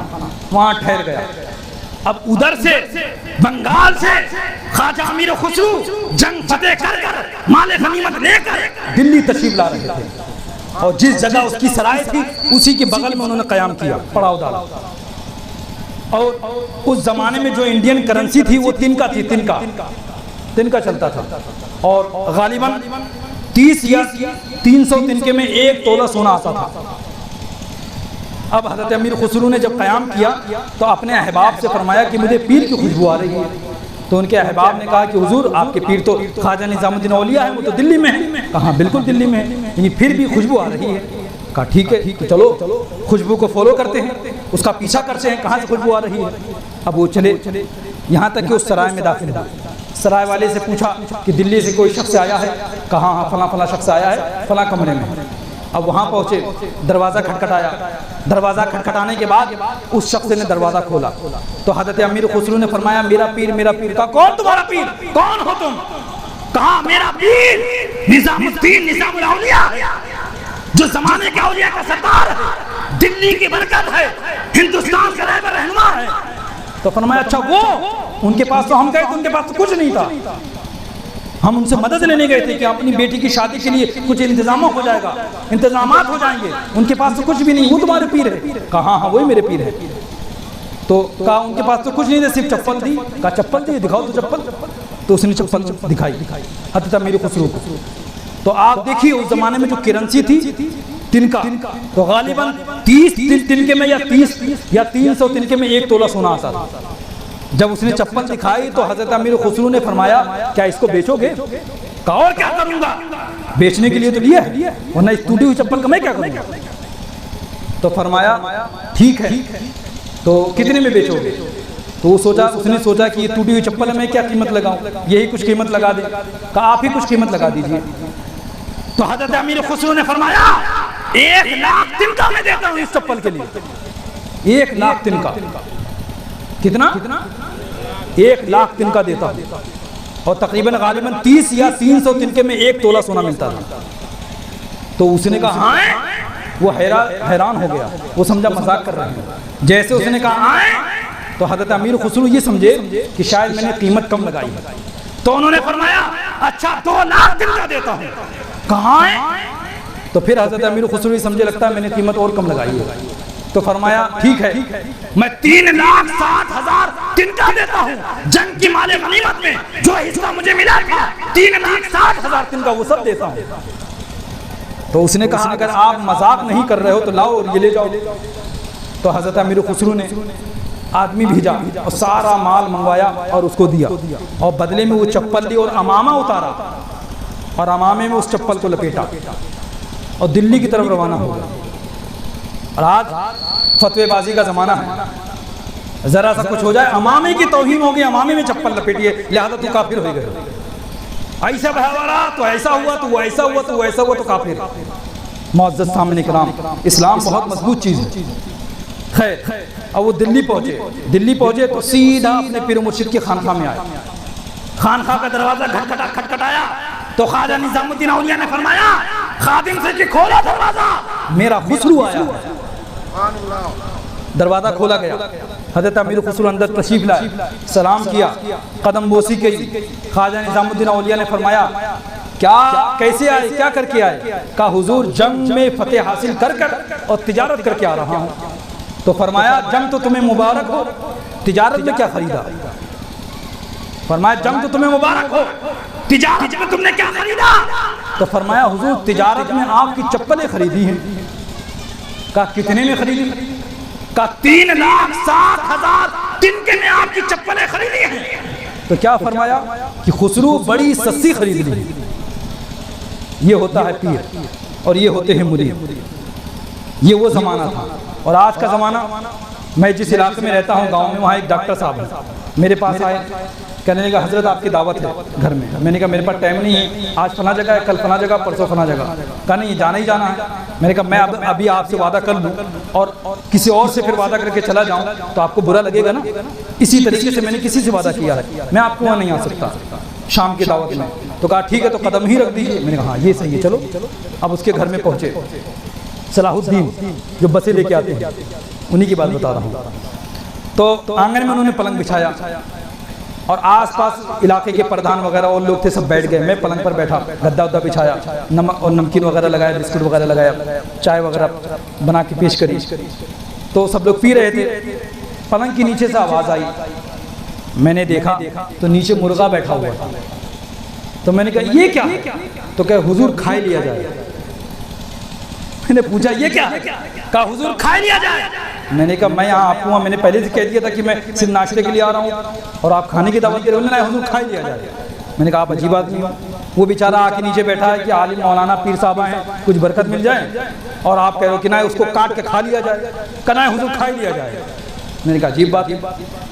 وہاں ٹھہر گیا. اب ادھر سے بنگال سے خواجہ امیر خسرو جنگ فتح کر کر مال غنیمت لے کر دلی تشریف لا رہے تھے، اور جس جگہ اس کی سرائے تھی اسی کے بغل میں انہوں نے قیام کیا، پڑاؤ ڈالا. اور اس زمانے میں جو انڈین کرنسی تھی وہ تنکا تھی، تنکا چلتا تھا، اور غالباً 30 یا 300 تنکے میں 1 تولہ سونا آتا تھا. اب حضرت امیر خسرو نے جب قیام کیا تو اپنے احباب سے فرمایا کہ مجھے پیر کی خوشبو آ رہی ہے. تو ان کے احباب نے کہا کہ حضور آپ کے پیر تو خواجہ نظام الدین اولیاء ہیں، وہ تو دلی میں ہیں. کہا بالکل دلی میں ہے، یعنی پھر بھی خوشبو آ رہی ہے. کہا ٹھیک ہے تو چلو خوشبو کو فالو کرتے ہیں، اس کا پیچھا کرتے ہیں کہاں سے خوشبو آ رہی ہے. اب وہ چلے یہاں تک کہ اس سرائے میں داخل ہوئے. سرائے والے سے پوچھا کہ دلی سے کوئی شخص آیا ہے؟ کہا ہاں فلاں شخص آیا ہے فلاں کمرے میں. اب وہاں پہنچے، دروازہ کھٹکھٹایا. دروازہ کھٹکھٹانے کے بعد اس شخص نے دروازہ کھولا تو حضرت امیر خسرو نے فرمایا میرا پیر میرا پیر. کہا کون تمہارا پیر؟ کون ہو تم؟ کہا میرا پیر نظام الدین نظام الاولیاء، جو زمانے کے اولیاء کا سردار ہے، دلی کی برکت ہے، ہندوستان کا رہبر رہنما ہے. تو فرمایا اچھا وہ؟ ان کے پاس تو ہم گئے تو ان کے پاس تو کچھ نہیں تھا. ہم ان سے مدد لینے گئے تھے کہ اپنی بیٹی کی شادی کے لیے کچھ انتظامات ہو جائیں گے. ان کے پاس تو کچھ بھی نہیں. وہ تمہارے پیر ہے؟ کہا ہاں وہی میرے پیر ہے. تو کہا ان کے پاس تو کچھ نہیں تھے، صرف چپل تھی. کہا چپل تھی، دکھاؤ تو چپل. تو اس نے چپل دکھائی حضرت امیر خسرو کو. تو آپ دیکھیے اس زمانے میں جو کرنسی تھی تنکا، تو غالباً 30 تنکے میں یا 30 یا 300 تنکے میں 1 تولہ سونا آتا تھا. جب اس نے چپل دکھائی تو حضرت امیر خسرو نے فرمایا کیا اس کو بیچو گے؟ کہا اور کیا کروں گا، بیچنے کے لیے تو لیا ہے، ورنہ اس ٹوٹی ہوئی چپل کا میں کیا کروں گا. تو فرمایا ٹھیک ہے تو کتنے میں بیچو گے؟ تو اس نے سوچا کہ یہ ٹوٹی ہوئی چپل میں کیا قیمت لگاؤں، یہی کچھ قیمت لگا دے. کہا آپ ہی کچھ قیمت لگا دیجیے. تو حضرت امیر خسرو نے فرمایا 1 لاکھ تنکا میں دیتا ہوں اس چپل کے لیے. 1 لاکھ تنکا. کتنا؟ 1 لاکھ تنکا دیتا ہوں. اور تقریباً غالباً 30 یا 300 تنکے میں 1 تولہ سونا ملتا تھا. تو اس نے کہا ہاں. وہ حیران ہو گیا، وہ سمجھا مذاق کر رہے ہیں. جیسے اس نے کہا آئے تو حضرت امیر خسرو یہ سمجھے کہ شاید میں نے قیمت کم لگائی ہے. تو انہوں نے فرمایا اچھا 2 لاکھ تنکا دیتا ہوں. کہاں ہے؟ تو پھر حضرت امیر خسرو یہ سمجھے لگتا ہے میں نے قیمت اور کم لگائی ہے. تو فرمایا ٹھیک ہے میں 3,60,000 تنکا دیتا ہوں جنگ کی مال غنیمت میں جو حصہ مجھے ملا تھا. 3,60,000 تنکا وہ سب دیتا ہوں. تو اس نے کہا اگر آپ مذاق نہیں کر رہے ہو تو لاؤ اور یہ لے جاؤ. تو حضرت امیر خسرو نے آدمی بھیجا اور سارا مال منگوایا اور اس کو دیا، اور بدلے میں وہ چپل لی اور امامہ اتارا اور امامے میں اس چپل کو لپیٹا اور دلی کی طرف روانہ ہو گیا. اور آج فتوی بازی کا زمانہ ہے، ذرا سا کچھ ہو جائے امامے کی توہین ہوگی، امامے میں چپل لپیٹیے لہذا تو کافر ہو گئے. ایسا بہوارا تو ایسا ہوا تو وہ ایسا ہوا تو وہ ایسا ہوا تو کافر. معزز سامعین کرام، اسلام بہت مضبوط چیز ہے. خیر اب وہ دلی پہنچے تو سیدھا اپنے پیر و مرشد کے خانقاہ میں آئے. خانقاہ کا دروازہ کھٹکھٹایا تو خواجہ نظام الدین اولیاء نے فرمایا خادم سے کہ کھولا دروازہ، میرا خسرو آیا. دروازہ کھولا گیا. حضرت امیر خسرو اندر تشریف لائے، سلام کیا، قدم بوسی کی. خواجہ نظام الدین اولیاء نے فرمایا کیا کیسے آئے، کیا کر کے آئے؟ کہا حضور جنگ میں فتح حاصل کر اور تجارت کر کے آ رہا ہوں. تو فرمایا جنگ تو تمہیں مبارک ہو، تجارت میں کیا خریدا؟ فرمایا جنگ تو تمہیں مبارک ہو، تجارت میں تم نے کیا خریدا؟ تو فرمایا حضور تجارت میں آپ کی چپلیں خریدی ہیں۔ کہا کتنے میں خریدی؟ کہا 3,60,000 تنکے میں آپ کی چپلیں خریدی ہیں۔ تو کیا فرمایا کہ خسرو بڑی سستی خرید لی۔ یہ ہوتا ہے پیر اور یہ ہوتے ہیں مرید۔ یہ وہ زمانہ تھا۔ اور آج کا زمانہ، میں جس علاقے میں رہتا ہوں گاؤں میں، وہاں ایک ڈاکٹر صاحب ہیں، میرے پاس آئے، کہنے لگا حضرت آپ کی دعوت ہے گھر میں۔ میں نے کہا میرے پاس ٹائم نہیں ہے، آج فلاں جگہ ہے، کل فلاں جگہ، پرسوں فلاں جگہ۔ کہا نہیں جانا ہی جانا ہے۔ میں نے کہا میں ابھی آپ سے وعدہ کر لوں اور کسی اور سے پھر وعدہ کر کے چلا جاؤں تو آپ کو برا لگے گا نا۔ اسی طریقے سے میں نے کسی سے وعدہ کیا ہے، میں آپ کو وہاں نہیں آ سکتا شام کی دعوت میں۔ تو کہا ٹھیک ہے تو قدم ہی رکھ دیجیے۔ میں نے کہا ہاں یہ صحیح ہے، چلو۔ اب اس کے گھر میں پہنچے، صلاح الدین جو بسیں لے کے آتے ہیں انہی کی بات بتا رہا ہوں۔ تو آنگن میں انہوں نے پلنگ بچھایا اور آس پاس علاقے کے پردھان وغیرہ اور لوگ تھے، سب بیٹھ گئے۔ میں پلنگ پر بیٹھا، گدا ودا بچھایا، نمک اور نمکین وغیرہ لگایا، بسکٹ وغیرہ لگایا، چائے وغیرہ بنا کے پیش کری۔ تو سب لوگ پی رہے تھے۔ پلنگ کے نیچے سے آواز آئی، میں نے دیکھا تو نیچے مرغا بیٹھا ہوا تھا۔ تو میں نے کہا یہ کیا ہے؟ تو کہ حضور کھائے لیا جائے۔ میں نے پوچھا یہ کیا ہے؟ کہا حضور کھائے لیا جائے۔ میں نے کہا میں یہاں آپ کو، میں نے پہلے سے کہہ دیا تھا کہ میں صرف ناشتے کے لیے آ رہا ہوں اور آپ کھانے کی دعوت دے رہے ہیں، حضور کھائے لیا جائے۔ میں نے کہا آپ عجیب آدمی ہو۔ وہ بیچارہ آ کے نیچے بیٹھا ہے کہ عالم مولانا پیر صاحب ہیں، کچھ برکت مل جائے، اور آپ کہہ رہے ہو کہ نہ اس کو کاٹ کے کھا لیا جائے، کہنا ہے حضور کھائے لیا جائے۔ میں نے کہا عجیب بات ہے۔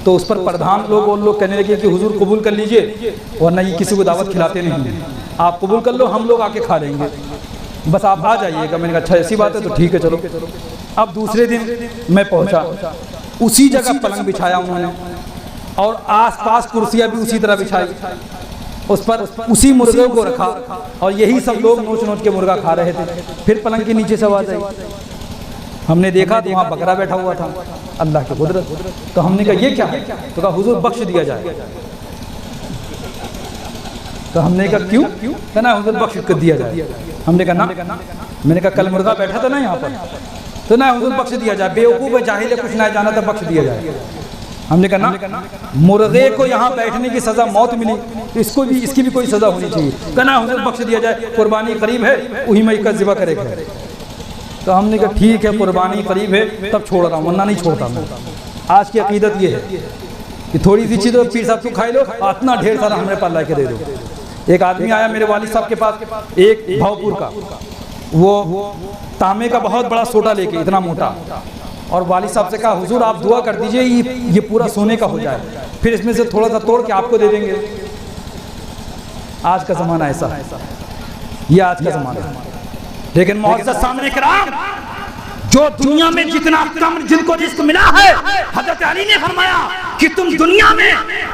تو اس پر پردھان لوگ اور لوگ کہنے لگے کہ حضور قبول کر لیجئے، ورنہ یہ کسی کو دعوت کھلاتے نہیں، آپ قبول کر لو، ہم لوگ آ کے کھا لیں گے، بس آپ آ جائیے گا۔ میں نے کہا اچھا ایسی بات ہے تو ٹھیک ہے چلو۔ اب دوسرے دن میں پہنچا، اسی جگہ پلنگ بچھایا انہوں نے اور آس پاس کرسیاں بھی اسی طرح بچھائی، اس پر اسی مرغے کو رکھا اور یہی سب لوگ نوچ نوچ کے مرغا کھا رہے تھے۔ پھر پلنگ کے نیچے سے آواز آئی، ہم نے دیکھا تو وہاں بکرا بیٹھا ہوا تھا، اللہ کی قدرت۔ تو ہم نے کہا یہ کیا ہے؟ تو کہا حضور بخش دیا جائے۔ تو ہم نے کہا کیوں؟ کہنا حضور بخش کر دیا جائے۔ ہم نے کہا نا، میں نے کہا کل مرغا بیٹھا تھا نا یہاں پر، تو نہ حضور بخش دیا جائے، بیوقوف ہے جاہل ہے کچھ نہ جانا تھا، بخش دیا جائے۔ ہم نے کہا نا، مرغے کو یہاں بیٹھنے کی سزا موت ملی تو اس کی بھی کوئی سزا ہونی چاہیے، کہنا حضور بخش دیا جائے، قربانی قریب ہے وہی میں کا ذبح کرے گا۔ تو ہم نے کہا ٹھیک ہے قربانی قریب ہے تب چھوڑ رہا ہوں، ورنہ نہیں چھوڑتا میں۔ آج کی عقیدت یہ ہے کہ تھوڑی سی چیز پیر صاحب کو کھائی لو، اتنا ڈھیر سارا ہمارے پاس لا کے دے دو۔ ایک آدمی آیا میرے والد صاحب کے پاس، ایک بھاؤپور کا، وہ تانبے کا بہت بڑا سوٹا لے کے، اتنا موٹا، اور والد صاحب سے کہا حضور آپ دعا کر دیجئے یہ پورا سونے کا ہو جائے، پھر اس میں سے تھوڑا سا توڑ کے آپ کو دے دیں گے۔ آج کا زمانہ ایسا ہے، یہ آج کا زمانہ ہے۔ لیکن معزز سامنے کرام، جو دنیا میں جتنا کم جن کو رزق ملا ہے، حضرت علی نے فرمایا کہ تم دنیا میں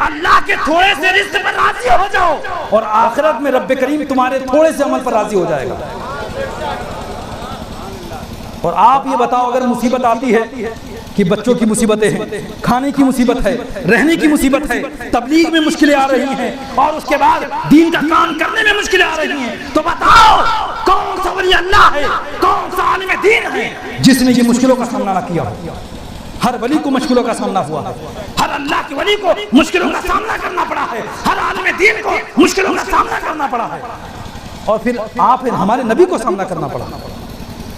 اللہ کے تھوڑے سے رزق پر راضی ہو جاؤ اور آخرت میں رب کریم تمہارے تھوڑے سے عمل پر راضی ہو جائے گا۔ اور آپ یہ بتاؤ اگر مصیبت آتی ہے کہ بچوں کی مصیبتیں ہیں، کھانے کی مصیبت ہے، رہنے کی مصیبت ہے، تبلیغ میں مشکلیں آ رہی ہیں، اور اس کے بعد دین کا کام کرنے میں مشکلیں آ رہی ہیں، تو بتاؤ کون سا ولی اللہ ہے، کون سا عالم دین ہے جس نے یہ مشکلوں کا سامنا نہ کیا ہو؟ ہر ولی کو مشکلوں کا سامنا ہوا ہے، ہر اللہ کے ولی کو مشکلوں کا سامنا کرنا پڑا ہے، ہر عالم دین کو مشکلوں کا سامنا کرنا پڑا ہے، اور پھر ہمارے نبی کو سامنا کرنا پڑا۔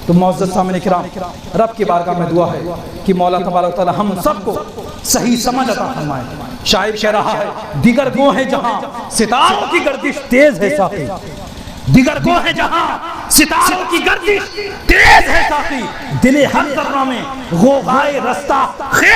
تو معزز سامعین کرام، رب کی بارگاہ میں دعا ہے کہ مولا تبارک و تعالی ہم سب کو صحیح سمجھ عطا فرمائے۔ شاعر کہہ رہا ہے دیگر گو ہے جہاں ستاروں کی گردش تیز ہے ساقی، دیگر گو ہے جہاں ستاروں کی گردش تیز ہے ساقی، دل ہر ذرہ میں غوغائے رستہ خیر